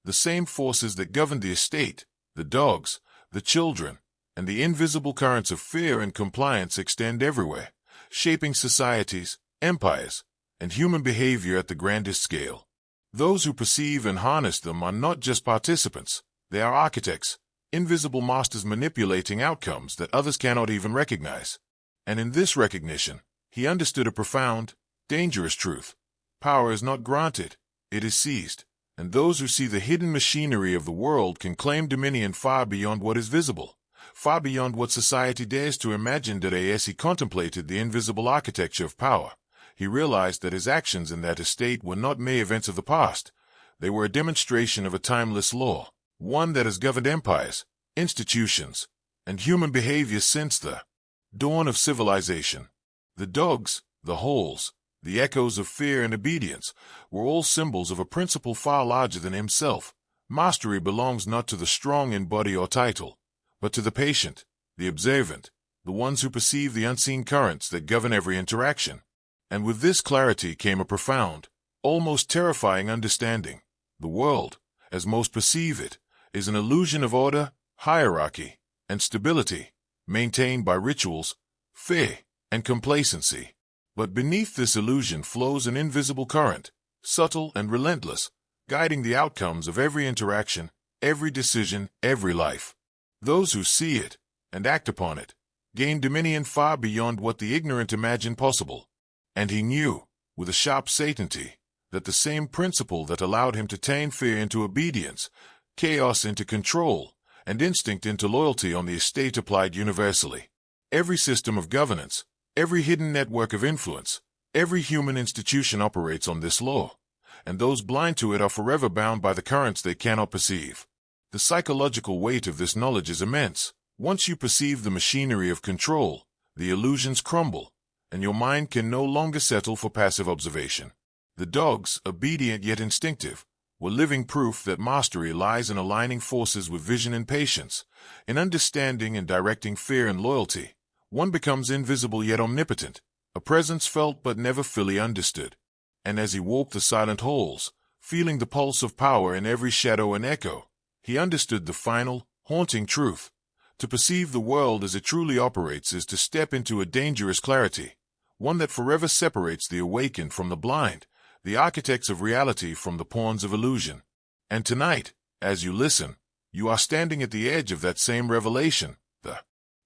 The same forces that govern the estate, the dogs, the children, and the invisible currents of fear and compliance extend everywhere, shaping societies, empires, and human behavior at the grandest scale. Those who perceive and harness them are not just participants, they are architects, invisible masters manipulating outcomes that others cannot even recognize. And in this recognition, he understood a profound, dangerous truth. Power is not granted, it is seized, and those who see the hidden machinery of the world can claim dominion far beyond what is visible, far beyond what society dares to imagine. Today, as he contemplated the invisible architecture of power, he realized that his actions in that estate were not mere events of the past. They were a demonstration of a timeless law, one that has governed empires, institutions, and human behavior since the dawn of civilization. The dogs, the holes, the echoes of fear and obedience were all symbols of a principle far larger than himself. Mastery belongs not to the strong in body or title, but to the patient, the observant, the ones who perceive the unseen currents that govern every interaction. And with this clarity came a profound, almost terrifying understanding. The world, as most perceive it, is an illusion of order, hierarchy, and stability, maintained by rituals, fear, and complacency. But beneath this illusion flows an invisible current, subtle and relentless, guiding the outcomes of every interaction, every decision, every life. Those who see it, and act upon it, gain dominion far beyond what the ignorant imagine possible. And he knew, with a sharp certainty, that the same principle that allowed him to turn fear into obedience, chaos into control, and instinct into loyalty on the estate applied universally. Every system of governance, every hidden network of influence, every human institution operates on this law, and those blind to it are forever bound by the currents they cannot perceive. The psychological weight of this knowledge is immense. Once you perceive the machinery of control, the illusions crumble, and your mind can no longer settle for passive observation. The dogs, obedient yet instinctive, were living proof that mastery lies in aligning forces with vision and patience, in understanding and directing fear and loyalty. One becomes invisible yet omnipotent, a presence felt but never fully understood. And as he walked the silent halls, feeling the pulse of power in every shadow and echo, he understood the final, haunting truth. To perceive the world as it truly operates is to step into a dangerous clarity, one that forever separates the awakened from the blind, the architects of reality from the pawns of illusion. And tonight, as you listen, you are standing at the edge of that same revelation, the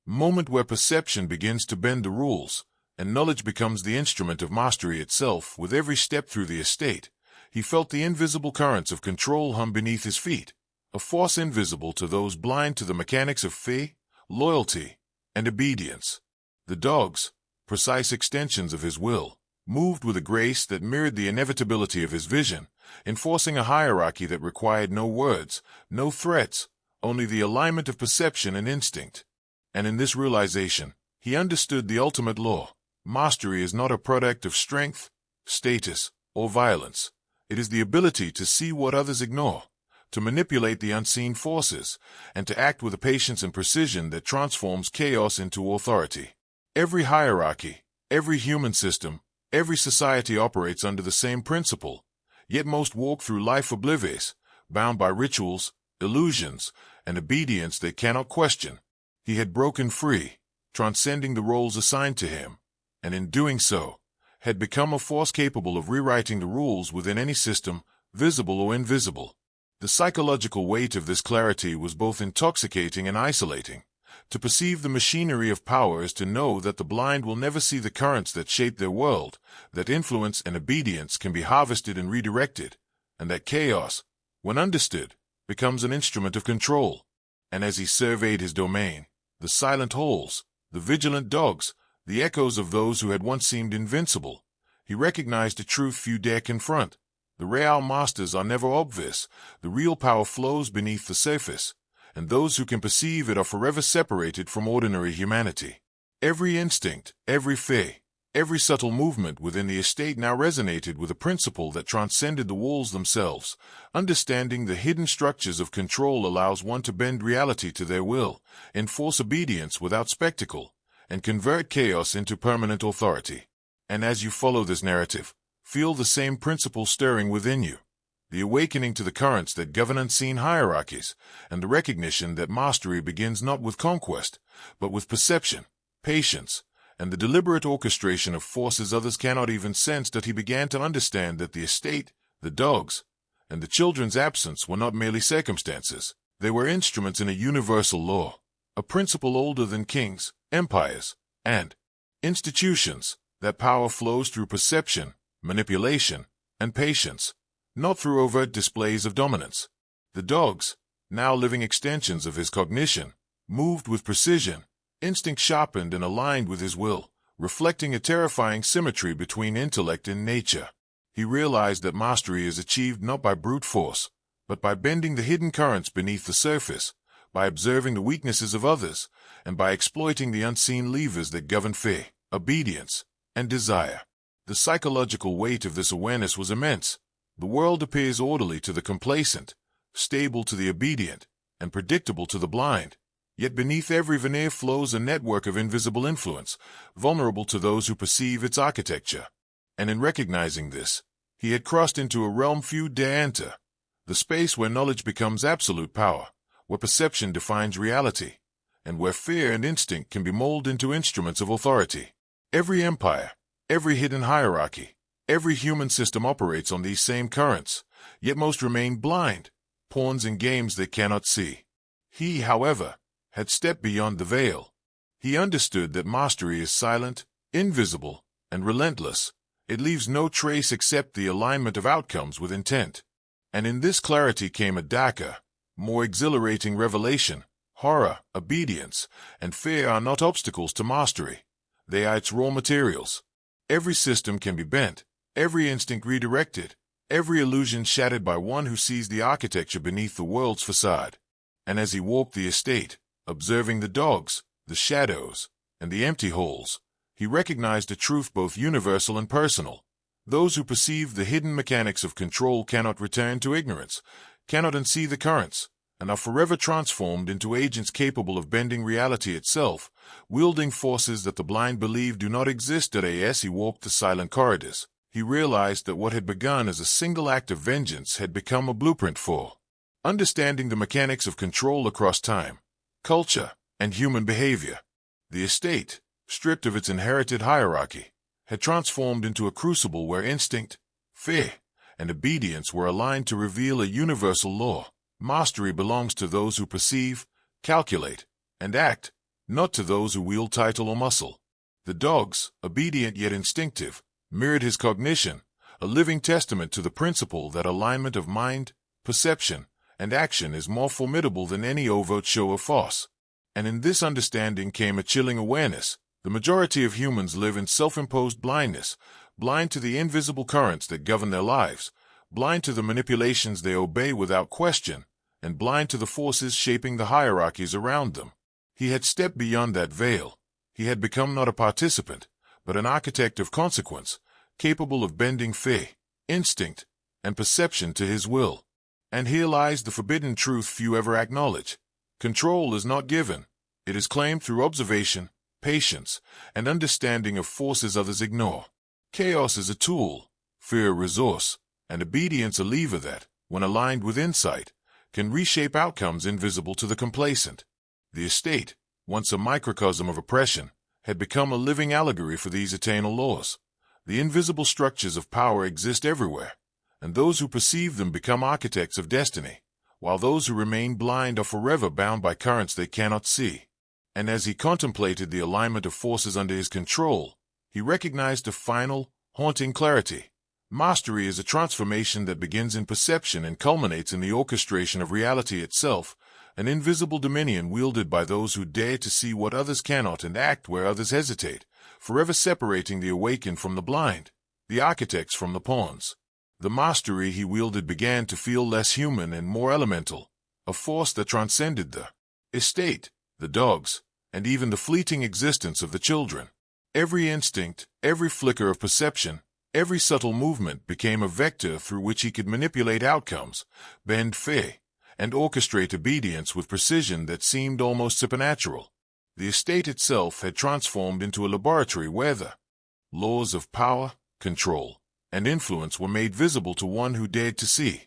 moment where perception begins to bend the rules, and knowledge becomes the instrument of mastery itself. With every step through the estate, he felt the invisible currents of control hum beneath his feet, a force invisible to those blind to the mechanics of fear, loyalty, and obedience. The dogs, precise extensions of his will, moved with a grace that mirrored the inevitability of his vision, enforcing a hierarchy that required no words, no threats, only the alignment of perception and instinct. And in this realization, he understood the ultimate law. Mastery is not a product of strength, status, or violence. It is the ability to see what others ignore, to manipulate the unseen forces, and to act with a patience and precision that transforms chaos into authority. Every hierarchy, every human system, every society operates under the same principle, yet most walk through life oblivious, bound by rituals, illusions, and obedience they cannot question. He had broken free, transcending the roles assigned to him, and in doing so, had become a force capable of rewriting the rules within any system, visible or invisible. The psychological weight of this clarity was both intoxicating and isolating. To perceive the machinery of power is to know that the blind will never see the currents that shape their world, that influence and obedience can be harvested and redirected, and that chaos, when understood, becomes an instrument of control. And as he surveyed his domain, the silent holes, the vigilant dogs, the echoes of those who had once seemed invincible, he recognized a truth few dare confront. The real masters are never obvious, the real power flows beneath the surface, and those who can perceive it are forever separated from ordinary humanity. Every instinct, every fear, every subtle movement within the estate now resonated with a principle that transcended the walls themselves. Understanding the hidden structures of control allows one to bend reality to their will, enforce obedience without spectacle, and convert chaos into permanent authority. And as you follow this narrative, feel the same principle stirring within you. The awakening to the currents that govern unseen hierarchies, and the recognition that mastery begins not with conquest, but with perception, patience, and the deliberate orchestration of forces others cannot even sense. That he began to understand that the estate, the dogs, and the children's absence were not merely circumstances. They were instruments in a universal law, a principle older than kings, empires, and institutions. That power flows through perception, manipulation, and patience, not through overt displays of dominance. The dogs, now living extensions of his cognition, moved with precision, instinct sharpened and aligned with his will, reflecting a terrifying symmetry between intellect and nature. He realized that mastery is achieved not by brute force, but by bending the hidden currents beneath the surface, by observing the weaknesses of others, and by exploiting the unseen levers that govern fear, obedience, and desire. The psychological weight of this awareness was immense. The world appears orderly to the complacent, stable to the obedient, and predictable to the blind. Yet beneath every veneer flows a network of invisible influence, vulnerable to those who perceive its architecture. And in recognizing this, he had crossed into a realm few dare enter, the space where knowledge becomes absolute power, where perception defines reality, and where fear and instinct can be molded into instruments of authority. Every empire, every hidden hierarchy, every human system operates on these same currents, yet most remain blind, pawns in games they cannot see. He, however, had stepped beyond the veil. He understood that mastery is silent, invisible, and relentless. It leaves no trace except the alignment of outcomes with intent. And in this clarity came a darker, more exhilarating revelation. Horror, obedience, and fear are not obstacles to mastery. They are its raw materials. Every system can be bent, every instinct redirected, every illusion shattered by one who sees the architecture beneath the world's facade. And as he walked the estate, observing the dogs, the shadows, and the empty holes, he recognized a truth both universal and personal. Those who perceive the hidden mechanics of control cannot return to ignorance, cannot unsee the currents, and are forever transformed into agents capable of bending reality itself, wielding forces that the blind believe do not exist. As he walked the silent corridors, he realized that what had begun as a single act of vengeance had become a blueprint for understanding the mechanics of control across time, culture, and human behavior. The estate, stripped of its inherited hierarchy, had transformed into a crucible where instinct, fear, and obedience were aligned to reveal a universal law. Mastery belongs to those who perceive, calculate, and act, not to those who wield title or muscle. The dogs, obedient yet instinctive, mirrored his cognition, a living testament to the principle that alignment of mind, perception, and action is more formidable than any overt show of force. And in this understanding came a chilling awareness. The majority of humans live in self-imposed blindness, blind to the invisible currents that govern their lives, blind to the manipulations they obey without question, and blind to the forces shaping the hierarchies around them. He had stepped beyond that veil. He had become not a participant, but an architect of consequence, capable of bending fear, instinct, and perception to his will. And here lies the forbidden truth few ever acknowledge. Control is not given. It is claimed through observation, patience, and understanding of forces others ignore. Chaos is a tool, fear a resource, and obedience a lever that, when aligned with insight, can reshape outcomes invisible to the complacent. The estate, once a microcosm of oppression, had become a living allegory for these eternal laws. The invisible structures of power exist everywhere, and those who perceive them become architects of destiny, while those who remain blind are forever bound by currents they cannot see. And as he contemplated the alignment of forces under his control, he recognized a final, haunting clarity. Mastery is a transformation that begins in perception and culminates in the orchestration of reality itself, an invisible dominion wielded by those who dare to see what others cannot and act where others hesitate, forever separating the awakened from the blind, the architects from the pawns. The mastery he wielded began to feel less human and more elemental, a force that transcended the estate, the dogs, and even the fleeting existence of the children. Every instinct, every flicker of perception, every subtle movement became a vector through which he could manipulate outcomes, bend fate, and orchestrate obedience with precision that seemed almost supernatural. The estate itself had transformed into a laboratory where the laws of power, control, and influence were made visible to one who dared to see.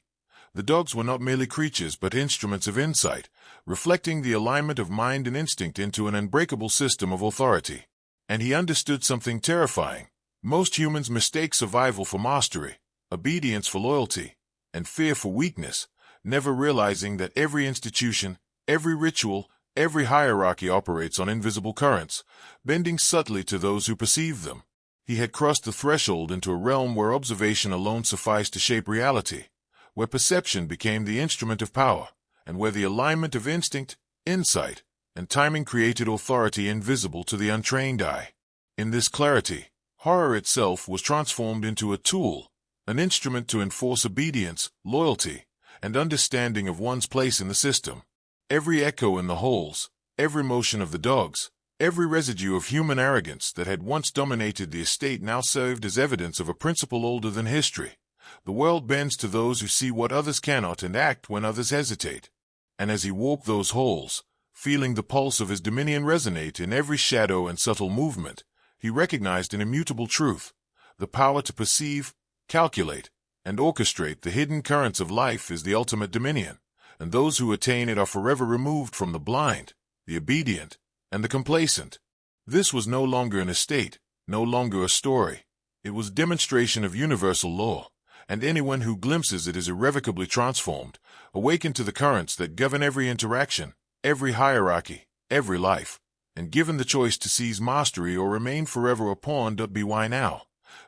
The dogs were not merely creatures but instruments of insight, reflecting the alignment of mind and instinct into an unbreakable system of authority. And he understood something terrifying. Most humans mistake survival for mastery, obedience for loyalty, and fear for weakness, never realizing that every institution, every ritual, every hierarchy operates on invisible currents, bending subtly to those who perceive them. He had crossed the threshold into a realm where observation alone sufficed to shape reality, where perception became the instrument of power, and where the alignment of instinct, insight, and timing created authority invisible to the untrained eye. In this clarity, horror itself was transformed into a tool, an instrument to enforce obedience, loyalty, and understanding of one's place in the system. Every echo in the halls, every motion of the dogs, every residue of human arrogance that had once dominated the estate now served as evidence of a principle older than history. The world bends to those who see what others cannot and act when others hesitate. And as he walked those halls, feeling the pulse of his dominion resonate in every shadow and subtle movement, he recognized an immutable truth. The power to perceive, calculate, and orchestrate the hidden currents of life is the ultimate dominion, and those who attain it are forever removed from the blind, the obedient, and the complacent. This was no longer an estate, no longer a story. It was demonstration of universal law, and anyone who glimpses it is irrevocably transformed, awakened to the currents that govern every interaction, every hierarchy, every life, and given the choice to seize mastery or remain forever a pawn. Be why now.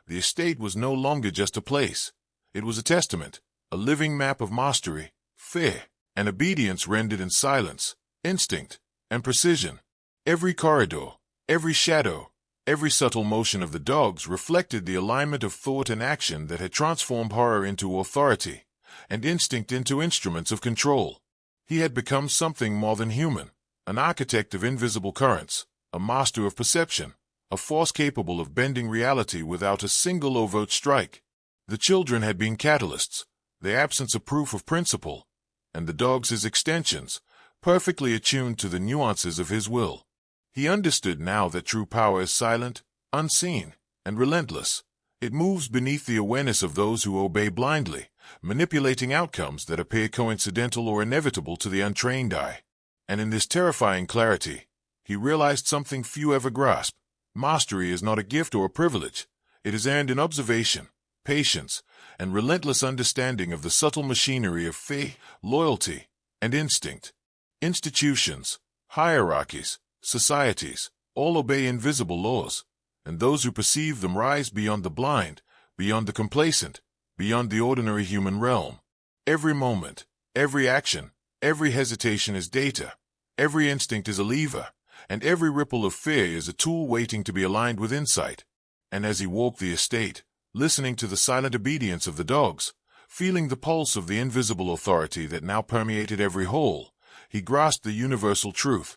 The estate was no longer just a place. It was a testament, a living map of mastery, fear, and obedience rendered in silence, instinct, and precision. Every corridor, every shadow, every subtle motion of the dogs reflected the alignment of thought and action that had transformed horror into authority, and instinct into instruments of control. He had become something more than human, an architect of invisible currents, a master of perception, a force capable of bending reality without a single overt strike. The children had been catalysts, the absence of proof of principle, and the dogs his extensions, perfectly attuned to the nuances of his will. He understood now that true power is silent, unseen, and relentless. It moves beneath the awareness of those who obey blindly, manipulating outcomes that appear coincidental or inevitable to the untrained eye. And in this terrifying clarity, he realized something few ever grasp. Mastery is not a gift or a privilege. It is earned in observation, patience, and relentless understanding of the subtle machinery of faith, loyalty, and instinct. Institutions, hierarchies, societies, all obey invisible laws, and those who perceive them rise beyond the blind, beyond the complacent, beyond the ordinary human realm. Every moment, every action, every hesitation is data, every instinct is a lever, and every ripple of fear is a tool waiting to be aligned with insight. And as he walked the estate, listening to the silent obedience of the dogs, feeling the pulse of the invisible authority that now permeated every hall, he grasped the universal truth.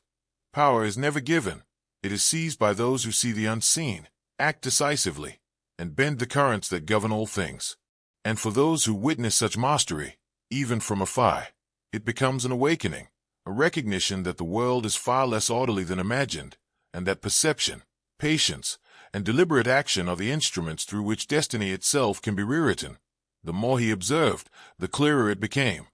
Power is never given. It is seized by those who see the unseen, act decisively, and bend the currents that govern all things. And for those who witness such mastery, even from afar, it becomes an awakening, a recognition that the world is far less orderly than imagined, and that perception, patience, and deliberate action are the instruments through which destiny itself can be rewritten. The more he observed, the clearer it became.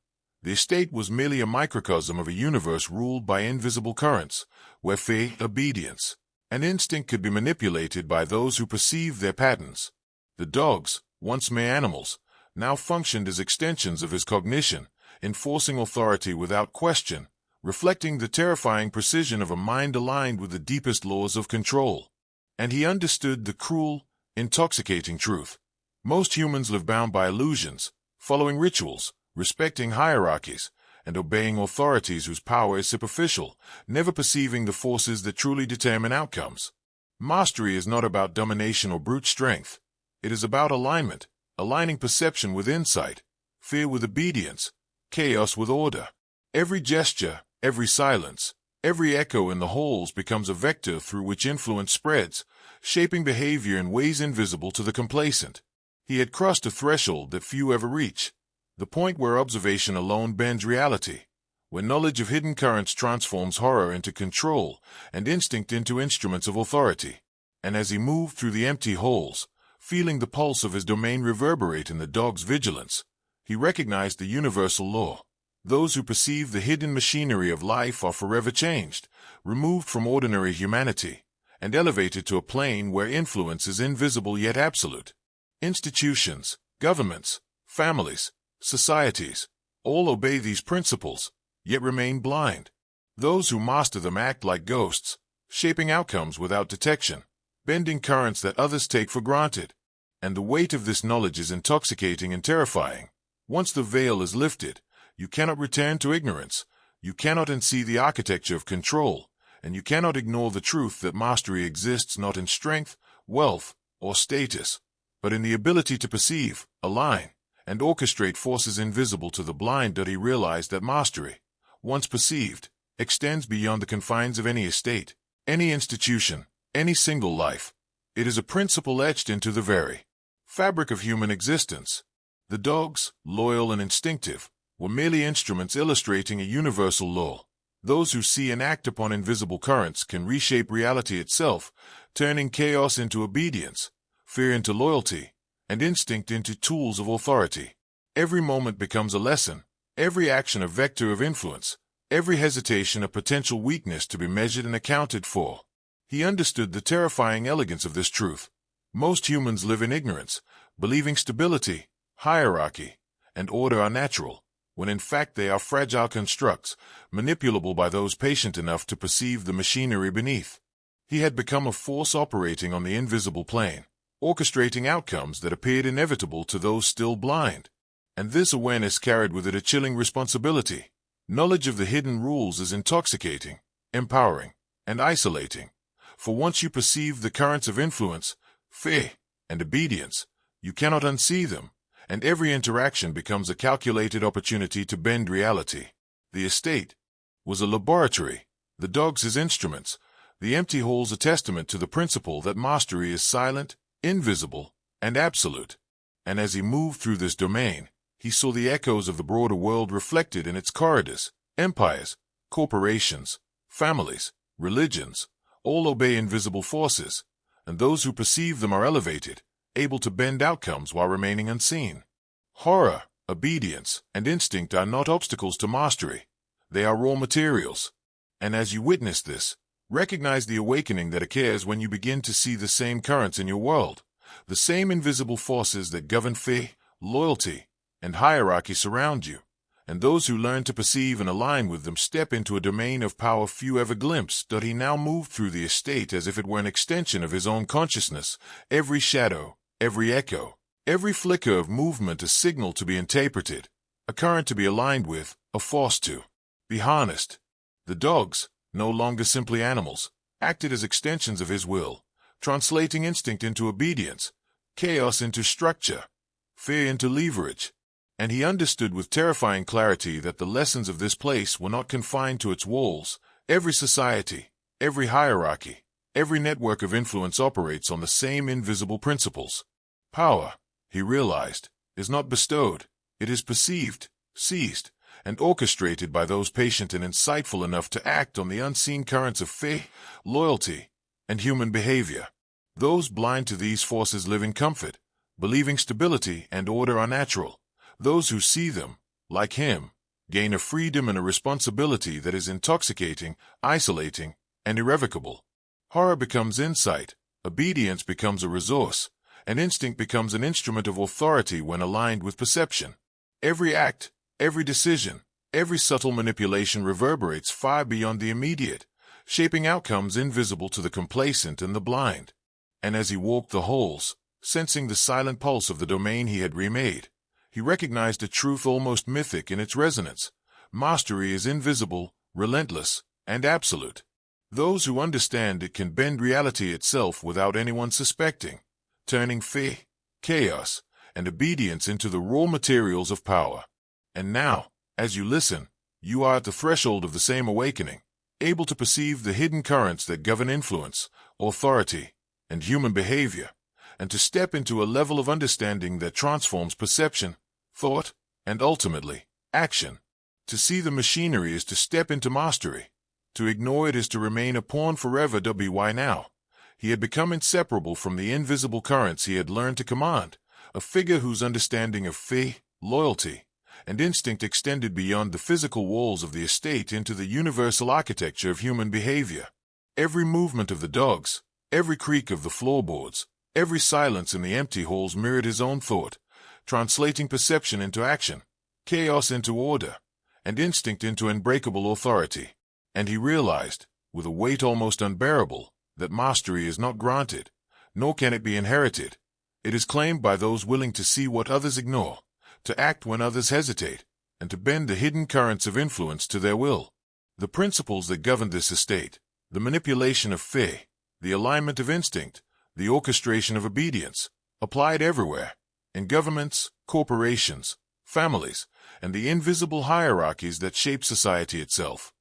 The estate was merely a microcosm of a universe ruled by invisible currents, where faith, obedience, and instinct could be manipulated by those who perceived their patterns. The dogs, once mere animals, now functioned as extensions of his cognition, enforcing authority without question, reflecting the terrifying precision of a mind aligned with the deepest laws of control. And he understood the cruel, intoxicating truth. Most humans live bound by illusions, following rituals, respecting hierarchies, and obeying authorities whose power is superficial, never perceiving the forces that truly determine outcomes. Mastery is not about domination or brute strength. It is about alignment, aligning perception with insight, fear with obedience, chaos with order. Every gesture, every silence, every echo in the halls becomes a vector through which influence spreads, shaping behavior in ways invisible to the complacent. He had crossed a threshold that few ever reach, the point where observation alone bends reality, where knowledge of hidden currents transforms horror into control and instinct into instruments of authority. And as he moved through the empty halls, feeling the pulse of his domain reverberate in the dog's vigilance, he recognized the universal law. Those who perceive the hidden machinery of life are forever changed, removed from ordinary humanity, and elevated to a plane where influence is invisible yet absolute. Institutions, governments, families, societies, all obey these principles, yet remain blind. Those who master them act like ghosts, shaping outcomes without detection, bending currents that others take for granted. And the weight of this knowledge is intoxicating and terrifying. Once the veil is lifted, you cannot return to ignorance, you cannot unsee the architecture of control, and you cannot ignore the truth that mastery exists not in strength, wealth, or status, but in the ability to perceive, align, and orchestrate forces invisible to the blind. He realized that mastery, once perceived, extends beyond the confines of any estate, any institution, any single life. It is a principle etched into the very fabric of human existence. The dogs, loyal and instinctive, were merely instruments illustrating a universal law. Those who see and act upon invisible currents can reshape reality itself, turning chaos into obedience, fear into loyalty, and instinct into tools of authority. Every moment becomes a lesson, every action a vector of influence, every hesitation a potential weakness to be measured and accounted for. He understood the terrifying elegance of this truth. Most humans live in ignorance, believing stability, hierarchy, and order are natural, when in fact they are fragile constructs, manipulable by those patient enough to perceive the machinery beneath. He had become a force operating on the invisible plane, orchestrating outcomes that appeared inevitable to those still blind. And this awareness carried with it a chilling responsibility. Knowledge of the hidden rules is intoxicating, empowering, and isolating. For once you perceive the currents of influence, fear, and obedience, you cannot unsee them, and every interaction becomes a calculated opportunity to bend reality. The estate was a laboratory, the dogs his instruments, the empty halls a testament to the principle that mastery is silent, invisible, and absolute. And as he moved through this domain, he saw the echoes of the broader world reflected in its corridors. Empires, corporations, families, religions, all obey invisible forces, and those who perceive them are elevated, able to bend outcomes while remaining unseen. Horror, obedience, and instinct are not obstacles to mastery. They are raw materials. And as you witness this, recognize the awakening that occurs when you begin to see the same currents in your world, the same invisible forces that govern fear, loyalty, and hierarchy surround you, and those who learn to perceive and align with them step into a domain of power few ever glimpsed. He now moved through the estate as if it were an extension of his own consciousness, every shadow, every echo, every flicker of movement a signal to be interpreted, a current to be aligned with, a force to be harnessed. The dogs, no longer simply animals, acted as extensions of his will, translating instinct into obedience, chaos into structure, fear into leverage. And he understood with terrifying clarity that the lessons of this place were not confined to its walls. Every society, every hierarchy, every network of influence operates on the same invisible principles. Power, he realized, is not bestowed, it is perceived, seized, and orchestrated by those patient and insightful enough to act on the unseen currents of faith, loyalty, and human behavior. Those blind to these forces live in comfort, believing stability and order are natural. Those who see them, like him, gain a freedom and a responsibility that is intoxicating, isolating, and irrevocable. Horror becomes insight, obedience becomes a resource, and instinct becomes an instrument of authority when aligned with perception. Every act, every decision, every subtle manipulation reverberates far beyond the immediate, shaping outcomes invisible to the complacent and the blind. And as he walked the halls, sensing the silent pulse of the domain he had remade, he recognized a truth almost mythic in its resonance. Mastery is invisible, relentless, and absolute. Those who understand it can bend reality itself without anyone suspecting, turning fear, chaos, and obedience into the raw materials of power. And now, as you listen, you are at the threshold of the same awakening, able to perceive the hidden currents that govern influence, authority, and human behavior, and to step into a level of understanding that transforms perception, thought, and ultimately, action. To see the machinery is to step into mastery. To ignore it is to remain a pawn forever. Why now? He had become inseparable from the invisible currents he had learned to command, a figure whose understanding of faith, loyalty, and instinct extended beyond the physical walls of the estate into the universal architecture of human behavior. Every movement of the dogs, every creak of the floorboards, every silence in the empty halls mirrored his own thought, translating perception into action, chaos into order, and instinct into unbreakable authority. And he realized, with a weight almost unbearable, that mastery is not granted, nor can it be inherited. It is claimed by those willing to see what others ignore, to act when others hesitate, and to bend the hidden currents of influence to their will. The principles that govern this estate, the manipulation of fear, the alignment of instinct, the orchestration of obedience, applied everywhere, in governments, corporations, families, and the invisible hierarchies that shape society itself.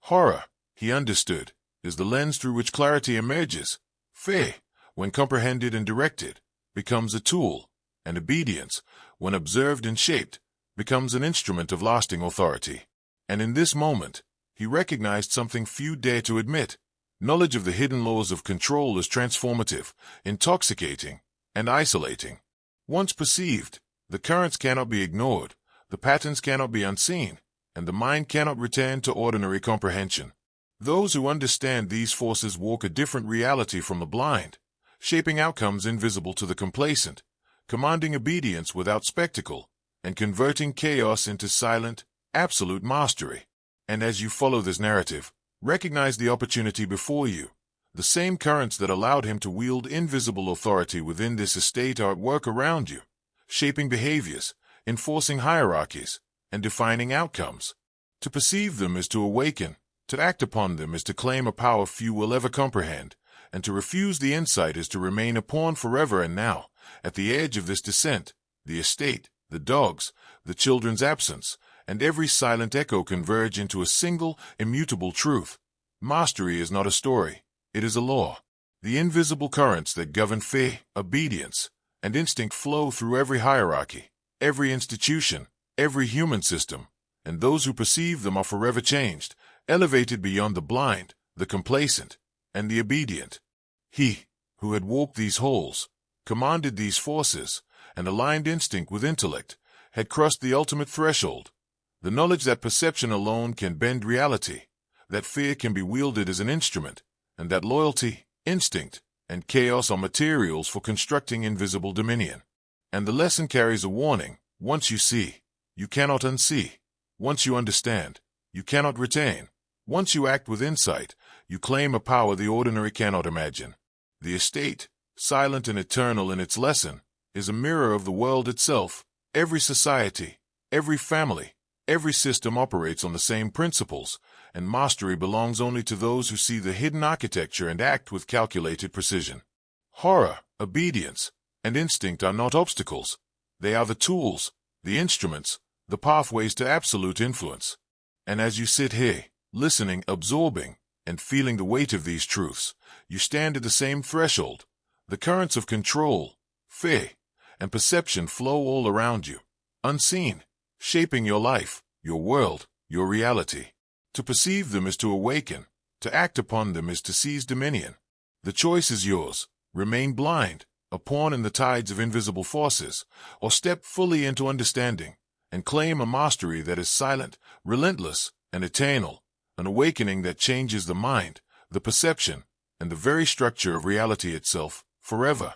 Horror, he understood, is the lens through which clarity emerges. Fear, when comprehended and directed, becomes a tool, and obedience, when observed and shaped, becomes an instrument of lasting authority. And in this moment, he recognized something few dare to admit. Knowledge of the hidden laws of control is transformative, intoxicating, and isolating. Once perceived, the currents cannot be ignored, the patterns cannot be unseen, and the mind cannot return to ordinary comprehension. Those who understand these forces walk a different reality from the blind, shaping outcomes invisible to the complacent, commanding obedience without spectacle, and converting chaos into silent, absolute mastery. And as you follow this narrative, recognize the opportunity before you. The same currents that allowed him to wield invisible authority within this estate are at work around you, shaping behaviors, enforcing hierarchies, and defining outcomes. To perceive them is to awaken, to act upon them is to claim a power few will ever comprehend, and to refuse the insight is to remain a pawn forever. And now, at the edge of this descent, the estate, the dogs, the children's absence, and every silent echo converge into a single, immutable truth. Mastery is not a story, it is a law. The invisible currents that govern fear, obedience, and instinct flow through every hierarchy, every institution, every human system, and those who perceive them are forever changed, elevated beyond the blind, the complacent, and the obedient. He, who had walked these halls, commanded these forces, and aligned instinct with intellect, had crossed the ultimate threshold. The knowledge that perception alone can bend reality, that fear can be wielded as an instrument, and that loyalty, instinct, and chaos are materials for constructing invisible dominion. And the lesson carries a warning: once you see, you cannot unsee. Once you understand, you cannot retain. Once you act with insight, you claim a power the ordinary cannot imagine. The estate, silent and eternal in its lesson, is a mirror of the world itself. Every society, every family, every system operates on the same principles, and mastery belongs only to those who see the hidden architecture and act with calculated precision. Horror, obedience, and instinct are not obstacles. They are the tools, the instruments, the pathways to absolute influence. And as you sit here, listening, absorbing, and feeling the weight of these truths, you stand at the same threshold. The currents of control, fear, and perception flow all around you, unseen, shaping your life, your world, your reality. To perceive them is to awaken, to act upon them is to seize dominion. The choice is yours: remain blind, a pawn in the tides of invisible forces, or step fully into understanding, and claim a mastery that is silent, relentless, and eternal, an awakening that changes the mind, the perception, and the very structure of reality itself, forever.